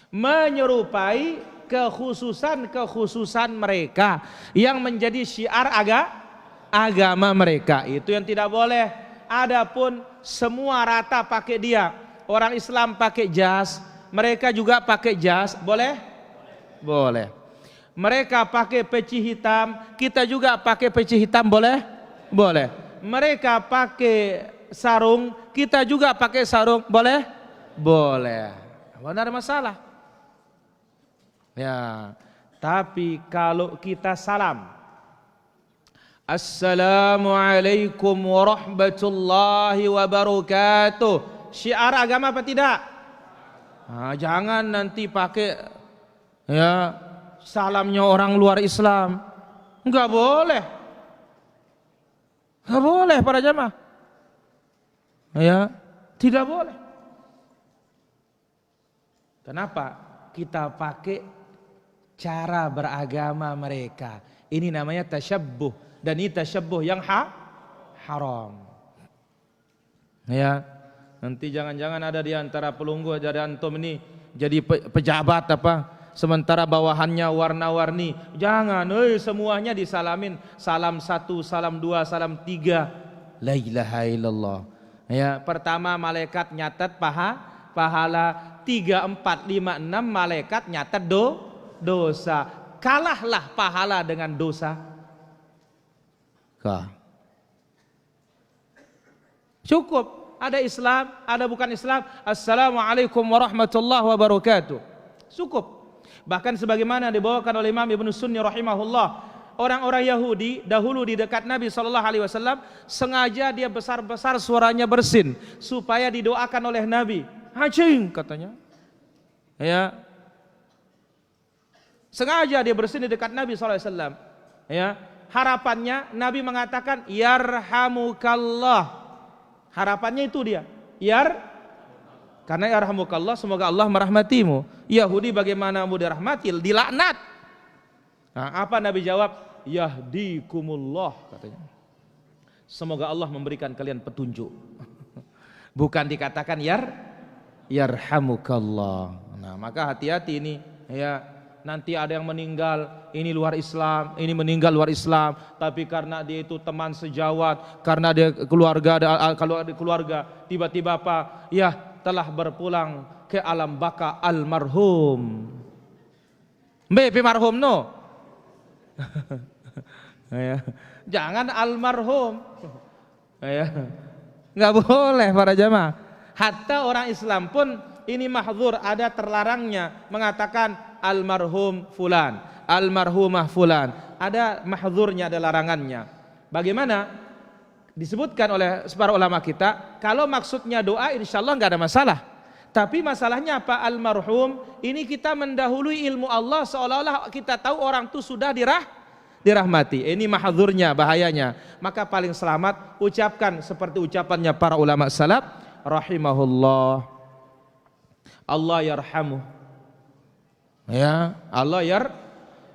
menyerupai kekhususan mereka yang menjadi syiar agama mereka. Itu yang tidak boleh. Adapun semua rata pakai dia, orang Islam pakai jas, mereka juga pakai jas, boleh? Boleh. Mereka pakai peci hitam, kita juga pakai peci hitam, boleh? Boleh. Mereka pakai sarung, kita juga pakai sarung, boleh? Boleh. Tidak ada masalah. Ya, Tapi kalau kita salam, Assalamualaikum warahmatullahi wabarakatuh, syiar agama apa tidak? Nah, jangan nanti pakai ya salamnya orang luar Islam. Enggak boleh. Enggak boleh para jamaah. Ya, tidak boleh. Kenapa? Kita pakai cara beragama mereka. Ini namanya tasyabbuh, dan ini tasyabbuh yang haram. Ya, nanti jangan-jangan ada di antara pelunggu dari antum ini jadi pejabat apa, sementara bawahannya warna-warni. Jangan, semuanya disalamin, salam 1, salam 2, salam 3. La ilaha illallah. Ya, pertama malaikat nyatet pahala, 3, 4, 5, 6 malaikat nyatet dosa. Kalahlah pahala dengan dosa. Cukup, ada Islam, ada bukan Islam, Assalamualaikum warahmatullahi wabarakatuh. Cukup. Bahkan sebagaimana dibawakan oleh Imam Ibnu Sunni rahimahullah, orang-orang Yahudi dahulu di dekat Nabi SAW sengaja dia besar-besar suaranya bersin supaya didoakan oleh Nabi. Hacing katanya. Ya. Sengaja dia bersin di dekat Nabi SAW. Ya. Harapannya Nabi mengatakan yarhamukallah. Harapannya itu dia. Karena yarhamukallah, semoga Allah merahmatimu. Yahudi bagaimana mau dirahmati? Dilaknat. Nah, apa Nabi jawab? Yahdikumullah katanya. Semoga Allah memberikan kalian petunjuk. Bukan dikatakan yarhamukallah. Nah, maka hati-hati ini ya. Nanti ada yang meninggal, ini luar Islam, ini meninggal luar Islam, tapi karena dia itu teman sejawat, karena dia keluarga, tiba-tiba apa? Ya, telah berpulang ke alam baka almarhum. Mbe marhum no. Ya. Jangan almarhum. Ya. Nggak boleh para jamaah. Hatta orang Islam pun ini mahdzur, ada terlarangnya mengatakan almarhum fulan, almarhumah fulan. Ada mahdzurnya, ada larangannya. Bagaimana? Disebutkan oleh para ulama kita, kalau maksudnya doa insyaallah nggak ada masalah. Tapi masalahnya apa? Almarhum ini kita mendahului ilmu Allah, seolah-olah kita tahu orang itu sudah dirahmati. Ini mahdzurnya, bahayanya. Maka paling selamat ucapkan seperti ucapannya para ulama salaf, rahimahullah, Allah yarhamu. Ya, Allah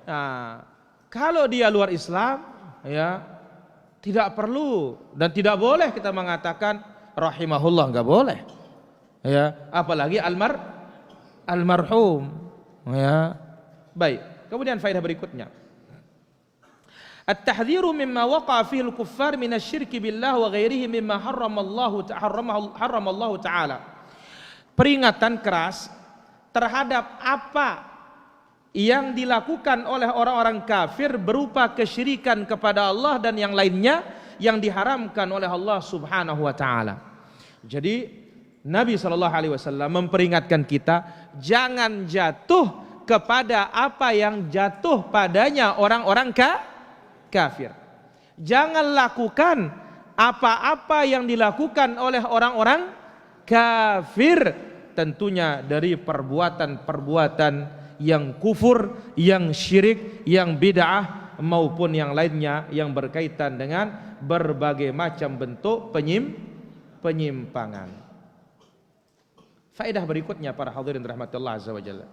nah, kalau dia luar Islam, ya tidak perlu dan tidak boleh kita mengatakan rahimahullah, enggak boleh. Ya, apalagi almarhum. Ya. Baik. Kemudian faedah berikutnya. At-tahdhiru mimma waqa'a fihi al-kuffar min asy-syirki billah wa ghairihi mimma harramallahu ta'ala. Peringatan keras terhadap apa yang dilakukan oleh orang-orang kafir berupa kesyirikan kepada Allah dan yang lainnya yang diharamkan oleh Allah Subhanahu wa taala. Jadi Nabi SAW memperingatkan kita jangan jatuh kepada apa yang jatuh padanya orang-orang kafir. Jangan lakukan apa-apa yang dilakukan oleh orang-orang kafir, tentunya dari perbuatan-perbuatan yang kufur, yang syirik, yang bid'ah maupun yang lainnya yang berkaitan dengan berbagai macam bentuk penyimpangan. Faedah berikutnya para hadirin rahmatullah azza wa jalla.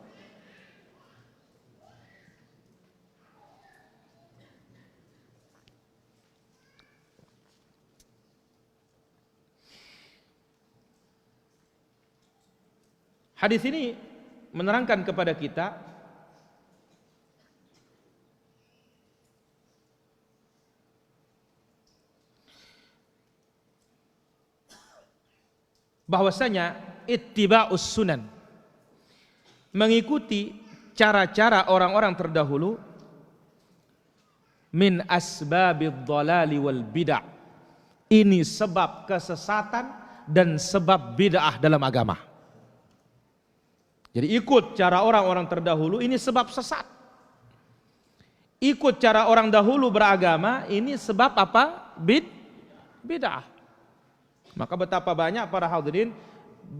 Hadis ini menerangkan kepada kita bahwasanya ittiba'us sunan, mengikuti cara-cara orang-orang terdahulu, min asbabid dhalali wal bid'ah, ini sebab kesesatan dan sebab bid'ah dalam agama. Jadi ikut cara orang-orang terdahulu ini sebab sesat. ikut cara orang dahulu beragama, ini sebab apa? Bid'ah. Maka betapa banyak para hadirin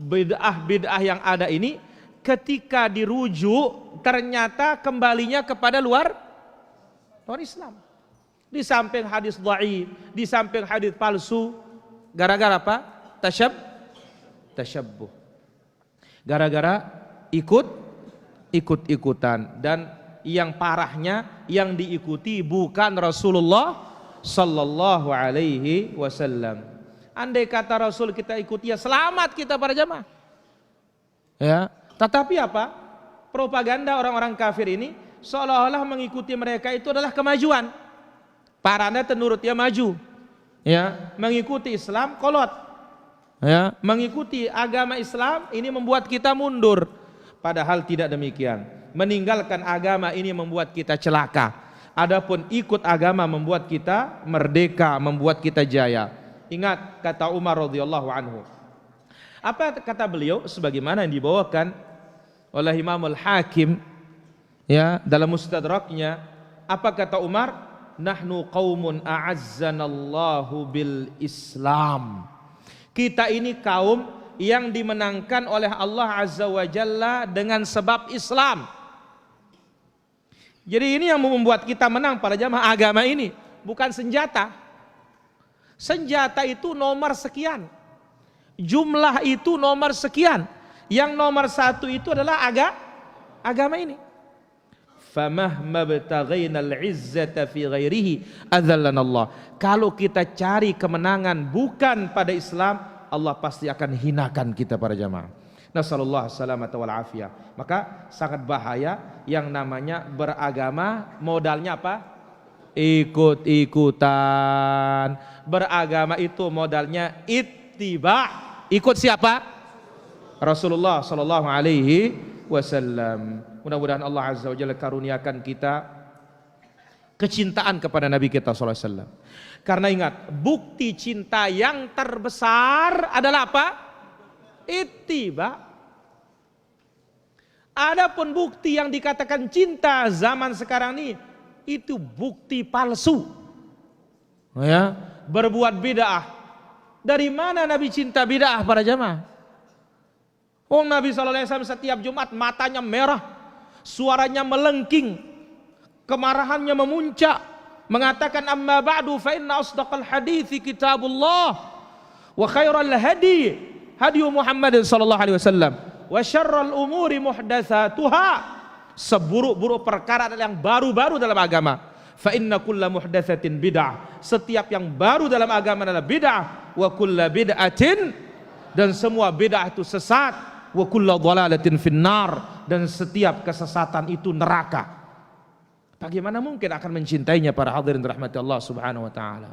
bid'ah yang ada ini ketika dirujuk ternyata kembalinya kepada luar Islam. Di samping hadis dhaif, di samping hadis palsu, gara-gara apa? Tasyabbuh. Gara-gara ikut-ikutan, dan yang parahnya yang diikuti bukan Rasulullah sallallahu alaihi wasallam. Andai kata Rasul kita ikuti, ya selamat kita para jamaah. Ya, tetapi apa? Propaganda orang-orang kafir ini seolah-olah mengikuti mereka itu adalah kemajuan. Paranda tenurut dia maju. Ya, mengikuti Islam kolot. Ya, mengikuti agama Islam ini membuat kita mundur. Padahal tidak demikian. Meninggalkan agama ini membuat kita celaka. Adapun ikut agama membuat kita merdeka, membuat kita jaya. Ingat kata Umar radhiyallahu anhu. Apa kata beliau sebagaimana yang dibawakan oleh Imam Al-Hakim ya dalam Mustadraknya? Apa kata Umar? Nahnu qaumun a'azzanallahu bil Islam. Kita ini kaum yang dimenangkan oleh Allah Azza wa Jalla dengan sebab Islam. Jadi ini yang membuat kita menang para jamaah, agama ini bukan senjata. Senjata itu nomor sekian, jumlah itu nomor sekian. Yang nomor satu itu adalah agama ini. Famahma btaghainal izzata fi ghairihi adzallanallah. Kalau kita cari kemenangan bukan pada Islam, Allah pasti akan hinakan kita para jamaah. Nasallallahu salamata wal afiyah. Maka sangat bahaya yang namanya beragama modalnya apa? Ikut-ikutan. Beragama itu modalnya ittiba. Ikut siapa? Rasulullah sallallahu alaihi wasallam. Mudah-mudahan Allah Azza wa Jalla karuniakan kita kecintaan kepada Nabi kita sallallahu alaihi wasallam. Karena ingat, bukti cinta yang terbesar adalah apa? Ittiba. Adapun bukti yang dikatakan cinta zaman sekarang ini itu bukti palsu. Ya, berbuat bid'ah. Dari mana Nabi cinta bid'ah para jamaah? Oh, Nabi sallallahu alaihi wasallam setiap Jumat matanya merah, suaranya melengking, kemarahannya memuncak, mengatakan amma ba'du fa inna asdaqal hadithi kitabullah wa khairal hadi hadi Muhammad sallallahu alaihi wasallam wa syarral umuri muhdatsatuha. Seburuk-buruk perkara adalah yang baru-baru dalam agama. Fa inna kulla muhdatsatin bid'ah. Setiap yang baru dalam agama adalah bid'ah. Wa kulla bid'atin, dan semua bid'ah itu sesat. Wa kulla dhalalatin finnar, dan setiap kesesatan itu neraka. Bagaimana mungkin akan mencintainya para hadirin rahmati Allah Subhanahu wa taala.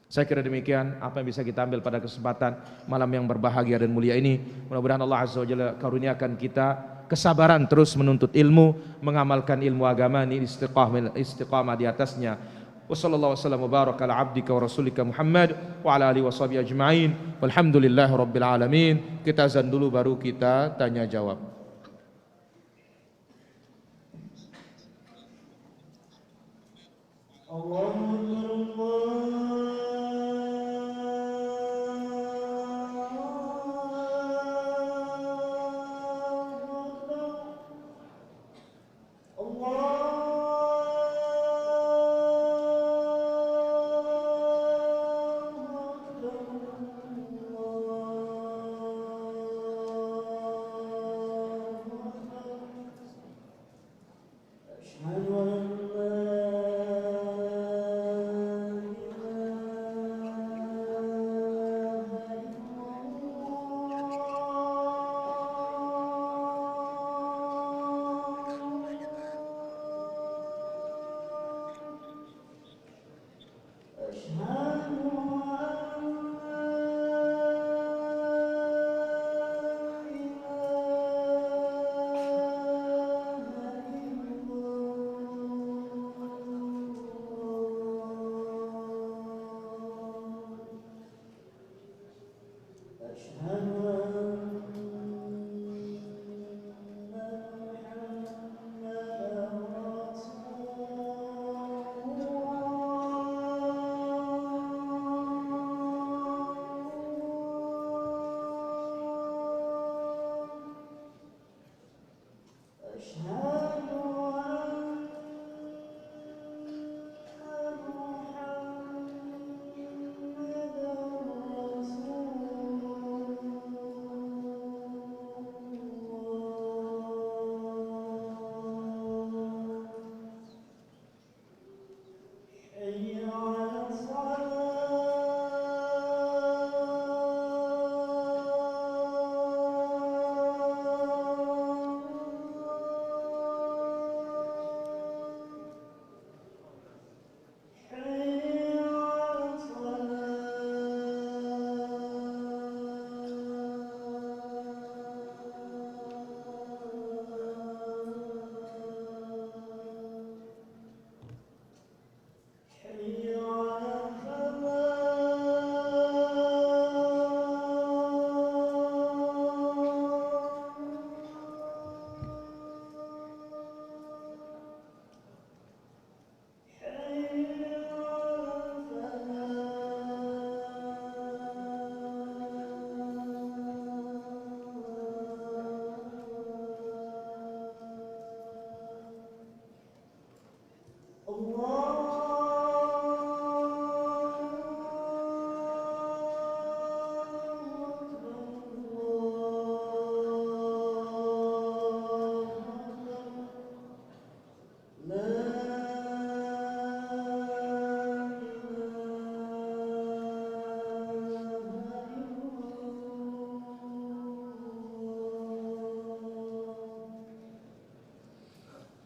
Saya kira demikian apa yang bisa kita ambil pada kesempatan malam yang berbahagia dan mulia ini. Mudah-mudahan Allah Azza wa Jalla karuniakan kita kesabaran terus menuntut ilmu, mengamalkan ilmu agama ini, istiqamah di atasnya. Wassallallahu wasallam wa baraka ala abdika wa rasulika Muhammad wa ala alihi washabihi ajma'in. Walhamdulillahi rabbil alamin. Kita azan dulu baru kita tanya jawab.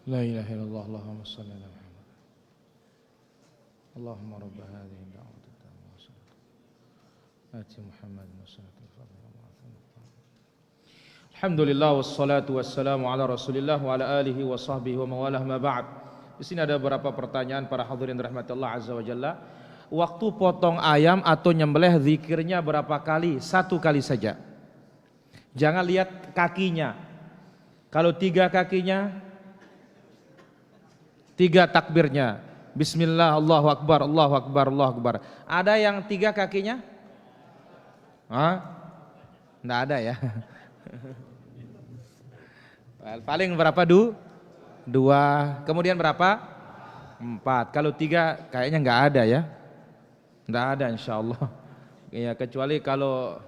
La ilaha illallah, Allahumma shalli ala Muhammad. Allahumma rabb hadhihi ad-da'wati at-tammah wa salatu. Ati Muhammadin wa salatu al-fadhila wa Alhamdulillah wassalatu wassalamu ala Rasulillah wa ala alihi wa sahbihi wa mawalah ma ba'd. Di sini ada beberapa pertanyaan para hadirin rahmati Allah azza wa jalla. Waktu potong ayam atau nyembelih zikirnya berapa kali? 1 kali saja. Jangan lihat kakinya. Kalau 3 kakinya, 3 takbirnya. Bismillah, Allahu Akbar, Allahu Akbar, Allahu Akbar. Ada yang 3 kakinya? Hah? Nggak ada ya. Paling berapa 2? Kemudian berapa? 4. Kalau 3 kayaknya nggak ada ya. Nggak ada insya Allah. Ya kecuali kalau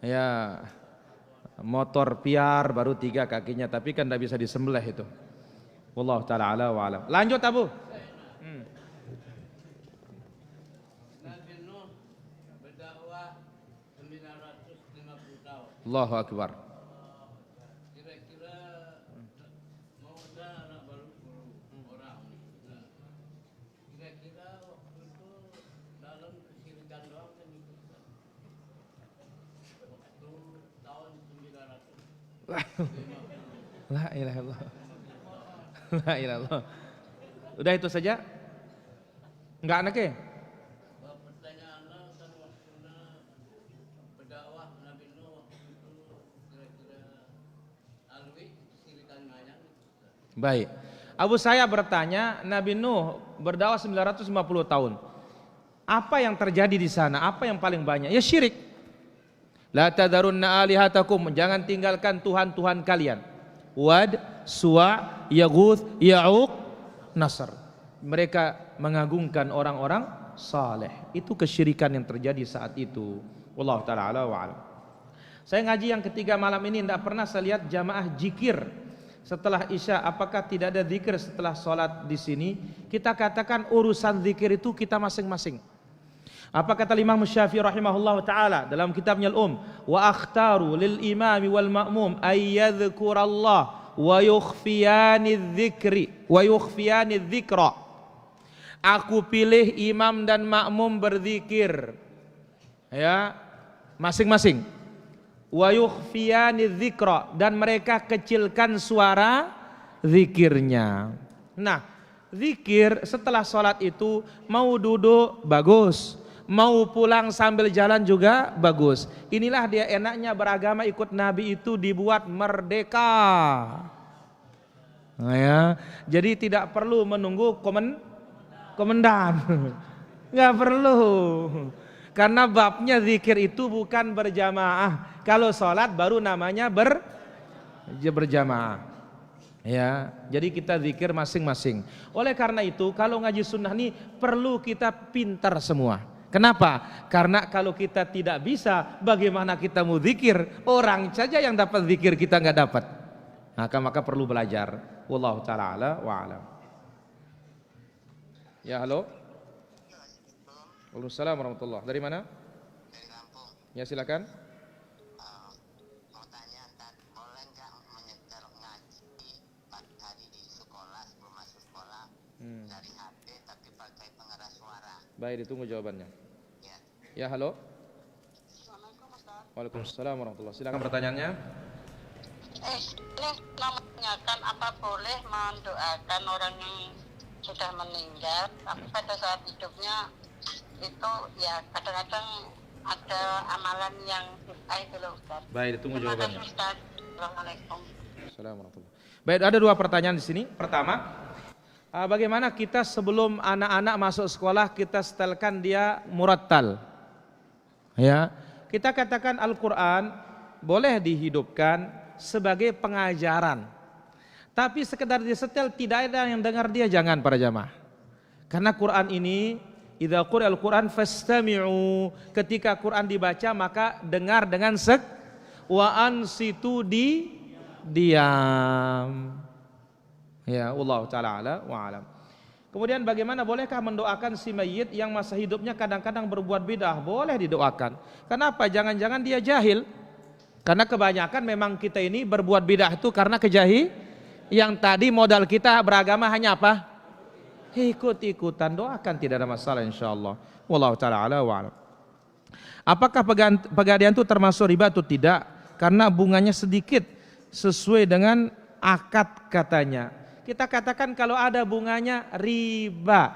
ya motor piar baru 3 kakinya. Tapi kan nggak bisa disembelih itu. Wallahu ta'ala ala wa alam. Lanjut Abu. Nabi Nuh berdakwah 950 tahun. Allahu Akbar. Kira-kira mau ada anak baru orang. Kira-kira waktu itu dalam kesyirikan doang kan itu. Waktu tahun 900. La ilaha illallah. La ilaha illallah. Udah itu saja? Enggak anaknya? Pertanyaannya kan waktu berdakwah Nabi Nuh waktu itu kira-kira alwi kesyirikan mayang. Baik. Abu saya bertanya, Nabi Nuh berdakwah 950 tahun. Apa yang terjadi di sana? Apa yang paling banyak? Ya syirik. La tadarunna alihatakum, jangan tinggalkan Tuhan-Tuhan kalian. Wad, Suwa, Yaguth, Ya'uq, Nasr. Mereka mengagungkan orang-orang saleh. Itu kesyirikan yang terjadi saat itu. Wallahu ta'ala ala wa alam. Saya ngaji yang ketiga malam ini, tidak pernah saya lihat jamaah zikir setelah Isya. Apakah tidak ada zikir setelah sholat di sini? Kita katakan urusan zikir itu kita masing-masing. Apa kata Imam Syafi'i rahimahullah ta'ala dalam kitabnya Al-Um? Wa akhtaru lil imami wal ma'mum ay yadhkurallah wa yukhfiyani dzikra. Aku pilih imam dan makmum berzikir. Ya, masing-masing. Wa yukhfiyani dzikra, dan mereka kecilkan suara zikirnya. Nah, zikir setelah sholat itu mau duduk bagus, mau pulang sambil jalan juga bagus. Inilah dia enaknya beragama ikut Nabi itu dibuat merdeka. Nah, ya. Jadi tidak perlu menunggu komandan. Nggak perlu. Karena babnya zikir itu bukan berjamaah. Kalau sholat baru namanya berjamaah. Ya, jadi kita zikir masing-masing. Oleh karena itu, kalau ngaji sunnah ini perlu kita pintar semua. Kenapa? Karena kalau kita tidak bisa, bagaimana kita mau zikir? Orang saja yang dapat zikir, kita nggak dapat. Maka perlu belajar. Wallahu ta'ala ala wa alam. Ya, halo. Waalaikumsalam warahmatullahi. Dari mana? Dari Lampung. Ya, silakan. Mau tanya, boleh nggak menyetel ngaji pagi hari di sekolah sebelum masuk sekolah dari HP tapi pakai pengeras suara? Baik, ditunggu jawabannya. Ya. Ya, halo. Assalamualaikum Ustaz. Waalaikumsalam warahmatullahi. Silakan pertanyaannya. Ini menanyakan apa boleh mendoakan orang yang sudah meninggal tapi pada saat hidupnya itu ya kadang-kadang ada amalan yang baik itu loh Ustaz. Baik, ditunggu jawabannya. Terima kasih Ustaz. Assalamualaikum. Assalamualaikum. Baik, ada 2 pertanyaan di sini. Pertama, bagaimana kita sebelum anak-anak masuk sekolah kita setelkan dia murattal? Ya, kita katakan Al-Quran boleh dihidupkan sebagai pengajaran. Tapi sekedar disetel tidak ada yang dengar dia, jangan para jamaah. Karena Quran ini, idza quri'al Quran fastami'u, ketika Quran dibaca maka dengar dengan wa ansitu diam. Ya, Allah taala ala wa alam. Kemudian bagaimana, bolehkah mendoakan si mayit yang masa hidupnya kadang-kadang berbuat bidah? Boleh didoakan. Kenapa? Jangan-jangan dia jahil. Karena kebanyakan memang kita ini berbuat bidah itu karena yang tadi modal kita beragama hanya apa? Ikut-ikutan. Doakan, tidak ada masalah insyaallah. Wallahu taala ala wa alam. Apakah pegadaian itu termasuk riba atau tidak? Karena bunganya sedikit sesuai dengan akad katanya. Kita katakan kalau ada bunganya riba.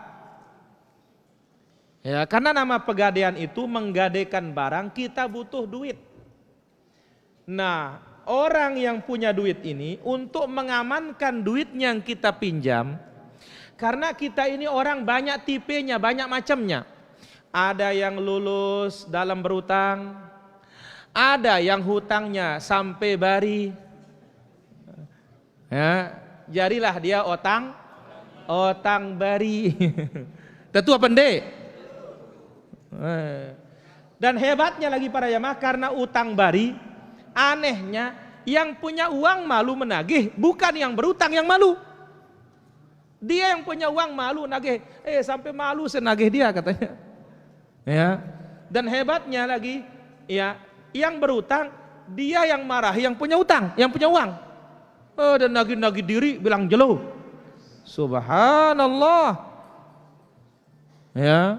Ya, karena nama pegadaian itu menggadaikan barang, kita butuh duit. Nah, orang yang punya duit ini untuk mengamankan duitnya yang kita pinjam, karena kita ini orang banyak tipenya, banyak macamnya. Ada yang lulus dalam berutang, ada yang hutangnya sampai bari. Ya, jadilah dia otang bari. Tentu apa ndek? Dan hebatnya lagi para jamaah, karena utang bari, anehnya yang punya uang malu menagih, bukan yang berutang yang malu. Dia yang punya uang malu nagih, sampai malu senagih dia katanya. Ya. Dan hebatnya lagi, ya, yang berutang dia yang marah, yang punya utang, yang punya uang. Dan nagih-nagih diri bilang jelo. Subhanallah. Ya.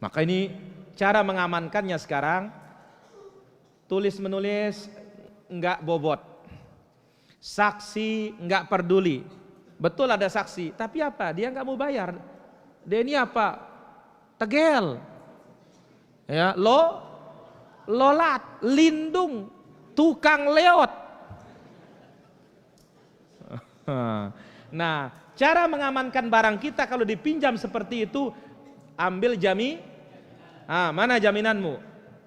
Maka ini cara mengamankannya sekarang, tulis menulis enggak bobot. Saksi enggak peduli. Betul ada saksi, tapi apa? Dia enggak mau bayar. Dia ini apa? Tegel. Ya, lolat, lindung, tukang leot. Nah, cara mengamankan barang kita kalau dipinjam seperti itu, ambil mana jaminanmu?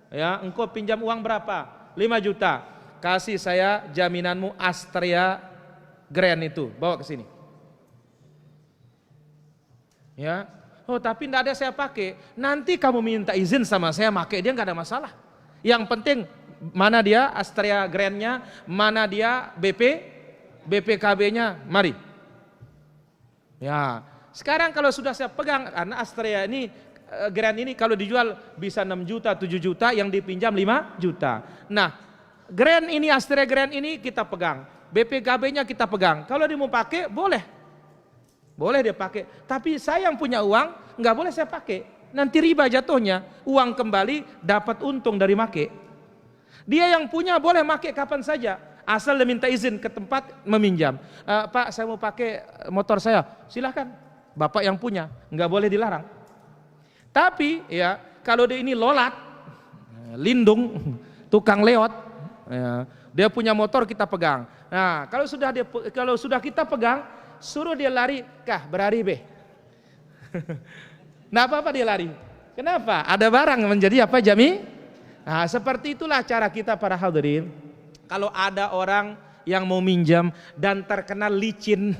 Ya, engkau pinjam uang berapa? 5 juta. Kasih saya jaminanmu Astrea Grand itu, bawa ke sini. Ya. Oh, tapi tidak ada saya pakai. Nanti kamu minta izin sama saya pakai, dia nggak ada masalah. Yang penting mana dia Astrea Grand-nya, mana dia BPKB-nya, mari. Ya. Sekarang kalau sudah saya pegang, karena Astrea ini Grand ini kalau dijual bisa 6 juta, 7 juta, yang dipinjam 5 juta. Nah, Grand ini, Astrea Grand ini kita pegang, BPKB-nya kita pegang. Kalau dia mau pakai, boleh dia pakai. Tapi saya yang punya uang, nggak boleh saya pakai. Nanti riba jatuhnya, uang kembali dapat untung dari make. Dia yang punya boleh make kapan saja, asal dia minta izin ke tempat meminjam. Pak, saya mau pakai motor saya, silahkan. Bapak yang punya, nggak boleh dilarang. Tapi ya kalau dia ini lolat, lindung, tukang leot, ya, dia punya motor kita pegang. Nah, kalau sudah kita pegang, suruh dia lari, kah berari be. Nah, apa dia lari? Kenapa? Ada barang menjadi apa jami? Nah, seperti itulah cara kita para hadirin. Kalau ada orang yang mau minjam dan terkenal licin,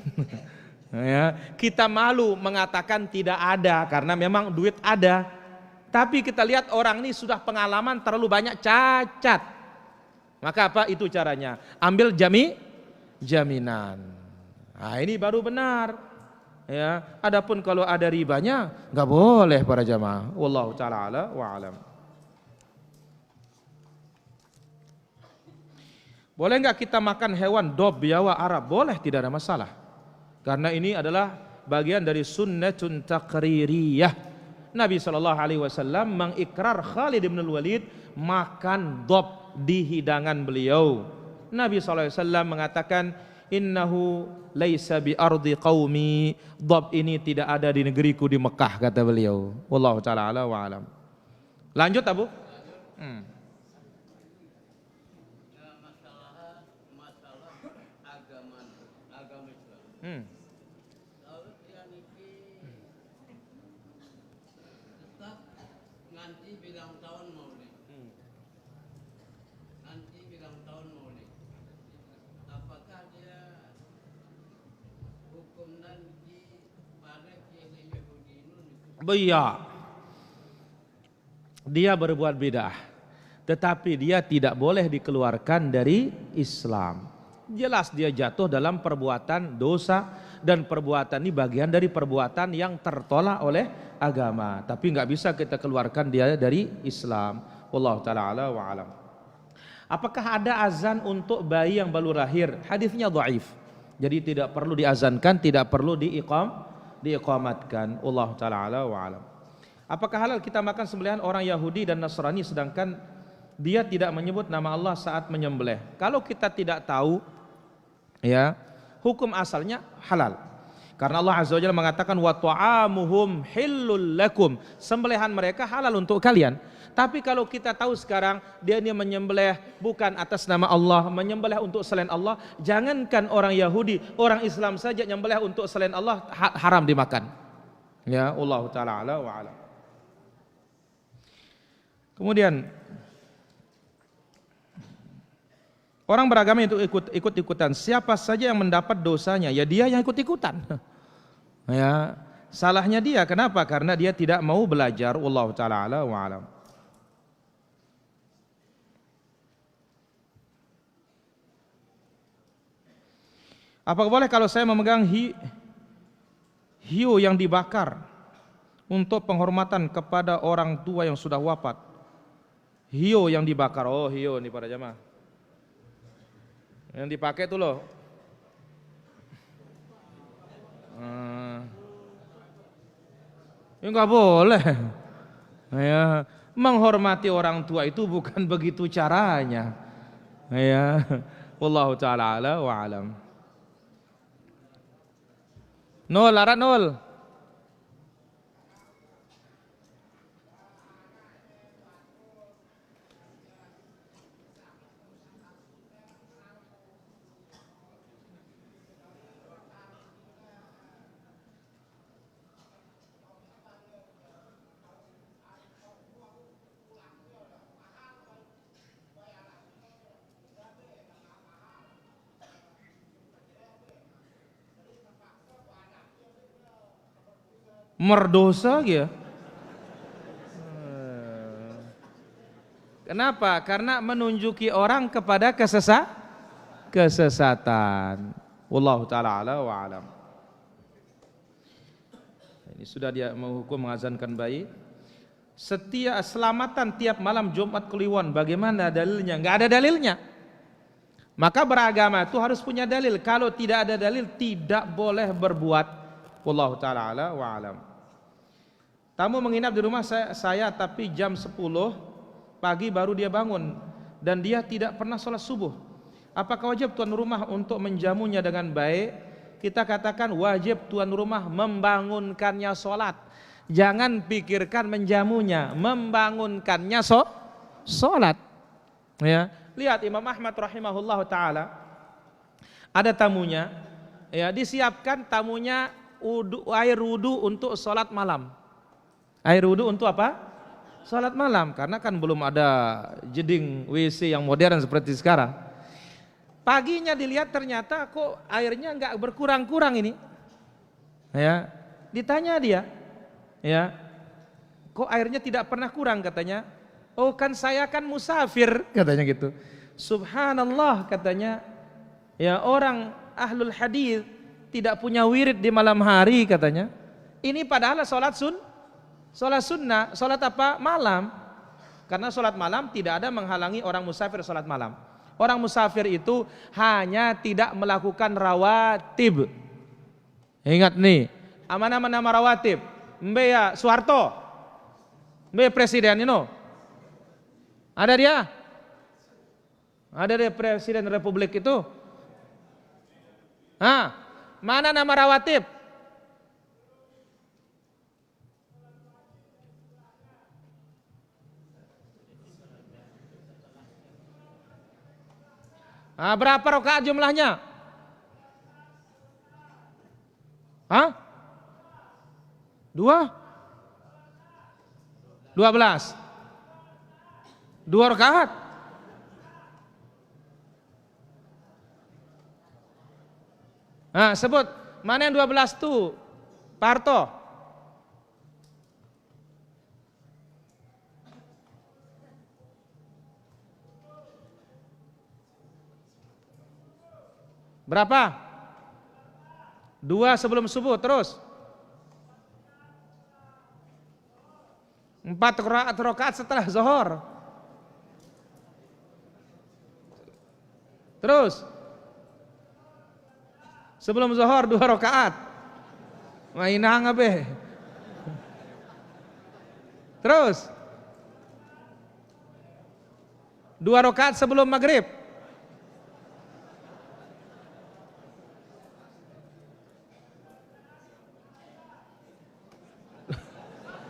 ya, kita malu mengatakan tidak ada karena memang duit ada. Tapi kita lihat orang ini sudah pengalaman terlalu banyak cacat. Maka apa itu caranya? Ambil jaminan. Nah, ini baru benar. Ya, adapun kalau ada ribanya nggak boleh para jamaah. Wallahu taala ala wa alam. Boleh nggak kita makan hewan dob biawa Arab? Boleh, tidak ada masalah. Karena ini adalah bagian dari sunnatun taqririyah. Nabi SAW mengikrar Khalid bin Walid makan dob di hidangan beliau. Nabi SAW mengatakan, innahu laisa bi ardi qaumi, dob ini tidak ada di negeriku di Mekah, kata beliau. Wallahu ta'ala ala wa alam. Lanjut Abu. Lalu dia niki tetap nganti bilang tahun maulid. Nanti bilang tahun maulid. Apakah dia hukum dan Iya. Dia berbuat bid'ah, tetapi dia tidak boleh dikeluarkan dari Islam. Jelas dia jatuh dalam perbuatan dosa, dan perbuatan ini bagian dari perbuatan yang tertolak oleh agama. Tapi nggak bisa kita keluarkan dia dari Islam. Wallahu ta'ala ala wa alam. Apakah ada azan untuk bayi yang baru lahir? Hadisnya dhaif. Jadi tidak perlu diazankan, tidak perlu diiqamatkan. Wallahu ta'ala ala wa alam. Apakah halal kita makan sembelihan orang Yahudi dan Nasrani sedangkan dia tidak menyebut nama Allah saat menyembelih? Kalau kita tidak tahu, ya, hukum asalnya halal. Karena Allah Azza wa Jalla mengatakan wa ta'amuhum hillul lakum. Sembelihan mereka halal untuk kalian. Tapi kalau kita tahu sekarang dia ini menyembelih bukan atas nama Allah, menyembelih untuk selain Allah, jangankan orang Yahudi, orang Islam saja menyembelih untuk selain Allah haram dimakan. Ya, Allah taala ala wa alam. Kemudian orang beragama itu ikut-ikutan. Siapa saja yang mendapat dosanya, ya dia yang ikut-ikutan. Ya, salahnya dia. Kenapa? Karena dia tidak mau belajar. Wallahu taala ala wa alam. Apakah boleh kalau saya memegang hiu yang dibakar untuk penghormatan kepada orang tua yang sudah wafat? Hiu yang dibakar. Oh, hiu nih para jamaah. Yang dipakai itu loh. Ya nggak boleh. Ya, menghormati orang tua itu bukan begitu caranya. Ya, wallahu taala ala wa alam. Nol, Lara nol. Merdosa gitu. Kenapa? Karena menunjuki orang kepada kesesatan. Wallahu taala ala wa alam. Ini sudah dia menghukum mengazankan bayi. Selamatan tiap malam Jumat Kliwon, bagaimana dalilnya? Enggak ada dalilnya. Maka beragama itu harus punya dalil. Kalau tidak ada dalil tidak boleh berbuat. Wallahu taala ala wa alam. Tamu menginap di rumah saya tapi jam 10 pagi baru dia bangun dan dia tidak pernah sholat subuh. Apakah wajib tuan rumah untuk menjamunya dengan baik? Kita katakan wajib tuan rumah membangunkannya sholat. Jangan pikirkan menjamunya, membangunkannya sholat. Ya, lihat Imam Ahmad rahimahullah taala, ada tamunya, ya disiapkan tamunya air wudu untuk sholat malam. Air wudu untuk apa? Salat malam, karena kan belum ada jeding WC yang modern seperti sekarang. Paginya dilihat ternyata kok airnya enggak berkurang-kurang ini. Ya, ditanya dia, ya, kok airnya tidak pernah kurang katanya. Oh kan saya kan musafir katanya gitu. Subhanallah katanya. Ya orang ahlul hadis tidak punya wirid di malam hari katanya. Ini padahal sholat sunnah, sholat apa? Malam. Karena sholat malam tidak ada menghalangi orang musafir sholat malam. Orang musafir itu hanya tidak melakukan rawatib. Ingat nih, nama rawatib. Mbe ya Soeharto, Mbe presiden ini. Ada dia? Ada dia presiden republik itu? Mana nama rawatib? Berapa rakaat jumlahnya? 12 rakaat. Sebut mana yang 12 tuh? Parto. Berapa? 2 sebelum subuh. Terus 4 rakaat setelah zuhur. Terus sebelum zuhur 2 rakaat. Mainang abe. Terus 2 rakaat sebelum maghrib.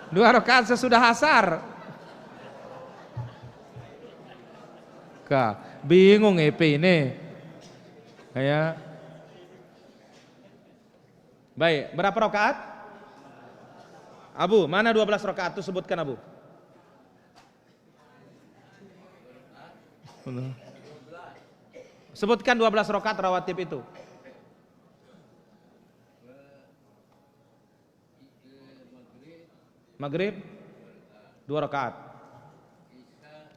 Dua rakaat sesudah asar. Bingung EP ini. Ya. Baik, berapa rakaat? Abu, mana 12 rakaat itu sebutkan Abu? Sebutkan 12 rakaat rawatib itu. Maghrib 2 rakaat.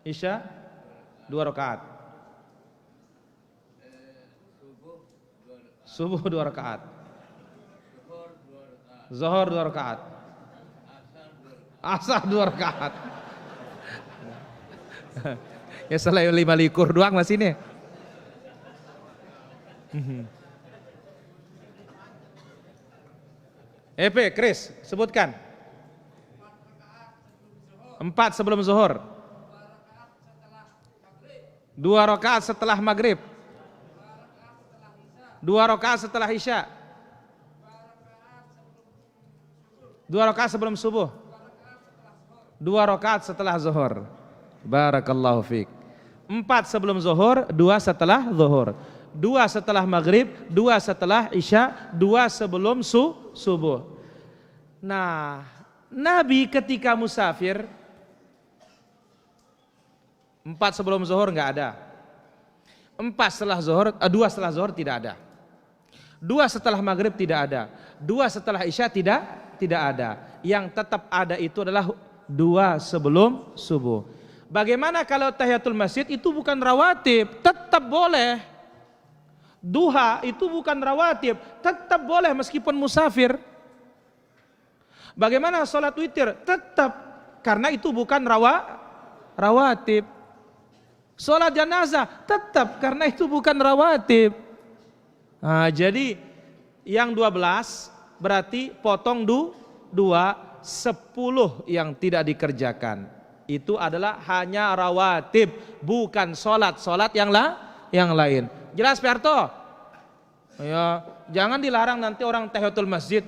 Isya 2 rakaat. Subuh 2 rakaat. Zuhur 2 rakaat. Asar 2 rakaat. Ya selain 5 likur doang mas ini. Chris, sebutkan. 4 sebelum zuhur. 2 rakaat setelah maghrib. 2 rakaat setelah isya. 2 rakaat sebelum subuh. 2 rakaat setelah zuhur. Barakallahu fiik. 4 sebelum zuhur, 2 setelah zuhur. 2 setelah maghrib, 2 setelah isya, 2 sebelum subuh. Nah, Nabi ketika musafir 4 sebelum zuhur enggak ada. 4 setelah zuhur, 2 setelah zuhur tidak ada. 2 setelah maghrib tidak ada. 2 setelah isya tidak ada. Yang tetap ada itu adalah 2 sebelum subuh. Bagaimana kalau tahiyatul masjid itu bukan rawatib? Tetap boleh. Duha itu bukan rawatib, tetap boleh meskipun musafir. Bagaimana sholat witir? Tetap, karena itu bukan rawatib. Sholat janazah tetap, karena itu bukan rawatib. Nah, jadi yang 12 berarti potong 2, 10 yang tidak dikerjakan. Itu adalah hanya rawatib, bukan sholat yang lain. Jelas Pak Harto? Ya, jangan dilarang nanti orang tahiyatul masjid.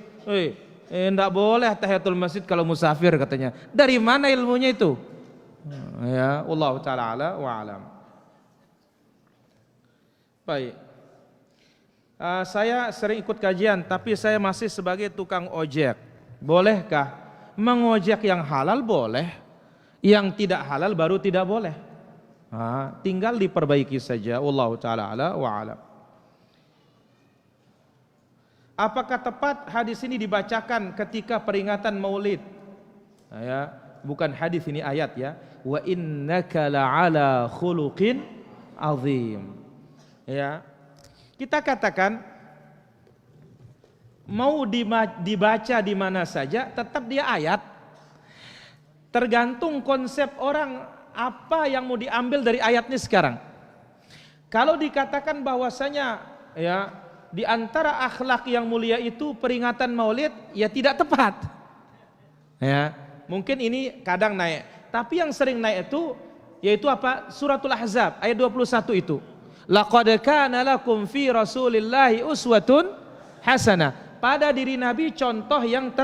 Enggak boleh tahiyatul masjid kalau musafir katanya. Dari mana ilmunya itu? Ya, Allah taala ala wa alam. Baik. Saya sering ikut kajian, tapi saya masih sebagai tukang ojek. Bolehkah mengojek yang halal? Boleh. Yang tidak halal baru tidak boleh. Tinggal diperbaiki saja. Allah taala ala wa alam. Apakah tepat hadis ini dibacakan ketika peringatan Maulid? Ya, bukan hadis ini ayat ya. Wa innaka la'ala khuluqin azim. Ya. Kita katakan mau dibaca di mana saja tetap dia ayat. Tergantung konsep orang apa yang mau diambil dari ayat ini sekarang. Kalau dikatakan bahwasanya ya di antara akhlak yang mulia itu peringatan Maulid, ya tidak tepat. Ya, mungkin ini kadang naik, tapi yang sering naik itu yaitu apa? Suratul Ahzab ayat 21 itu. Laqad kana lakum fi Rasulillahi uswatun hasanah. Pada diri Nabi contoh yang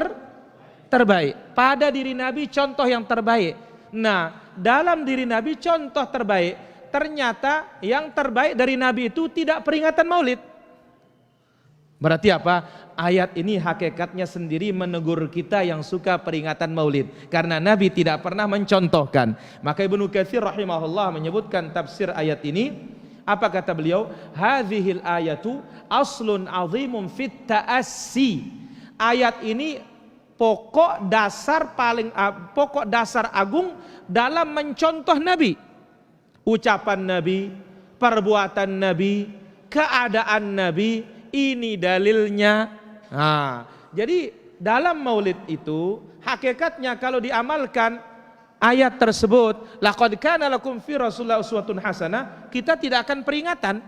terbaik. Pada diri Nabi contoh yang terbaik. Nah, dalam diri Nabi contoh terbaik, ternyata yang terbaik dari Nabi itu tidak peringatan Maulid. Berarti apa? Ayat ini hakikatnya sendiri menegur kita yang suka peringatan Maulid, karena Nabi tidak pernah mencontohkan. Maka Ibnu Katsir rahimahullah menyebutkan tafsir ayat ini. Apa kata beliau? Hadhil ayatu aslun azimun fit ta'assi. Ayat ini pokok dasar agung dalam mencontoh Nabi. Ucapan Nabi, perbuatan Nabi, keadaan Nabi, ini dalilnya. Nah, jadi dalam maulid itu hakikatnya kalau diamalkan ayat tersebut, laqad kana lakum fi Rasulillah uswatun hasanah, kita tidak akan peringatan.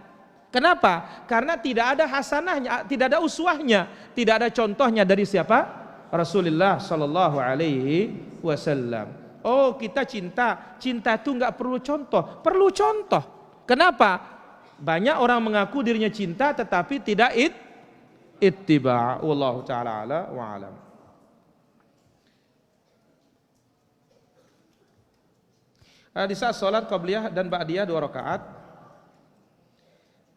Kenapa? Karena tidak ada hasanahnya, tidak ada uswahnya, tidak ada contohnya dari siapa? Rasulullah sallallahu alaihi wasallam. Oh, kita cinta itu enggak perlu contoh, perlu contoh. Kenapa? Banyak orang mengaku dirinya cinta tetapi tidak ittiba. Wallahu taala ala wa alam. Di saat salat qabliyah dan ba'diyah 2 rakaat,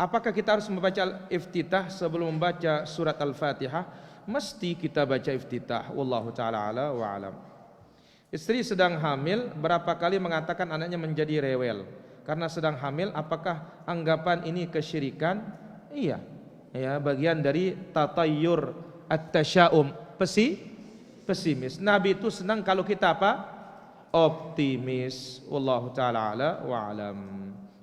apakah kita harus membaca iftitah sebelum membaca surat Al-Fatihah? Mesti kita baca iftitah. Wallahu taala ala wa alam. Istri sedang hamil, berapa kali mengatakan anaknya menjadi rewel karena sedang hamil, apakah anggapan ini kesyirikan? Iya. Ya, bagian dari tatayyur at-tasya'um, pesimis. Nabi itu senang kalau kita apa? Optimis. Wallahu taala ala wa alam.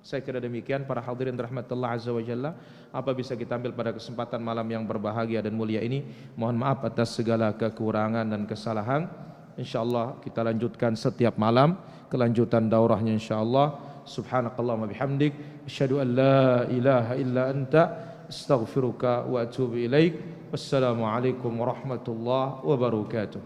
Saya kira demikian para hadirin rahmatullah azza wa jalla, apa bisa kita ambil pada kesempatan malam yang berbahagia dan mulia ini. Mohon maaf atas segala kekurangan dan kesalahan. InsyaAllah kita lanjutkan setiap malam kelanjutan daurahnya insyaAllah. Subhanakallahumma bihamdik, asyhadu an la ilaha illa anta, astaghfiruka wa atubu ilaik. Wassalamualaikum warahmatullahi wabarakatuh.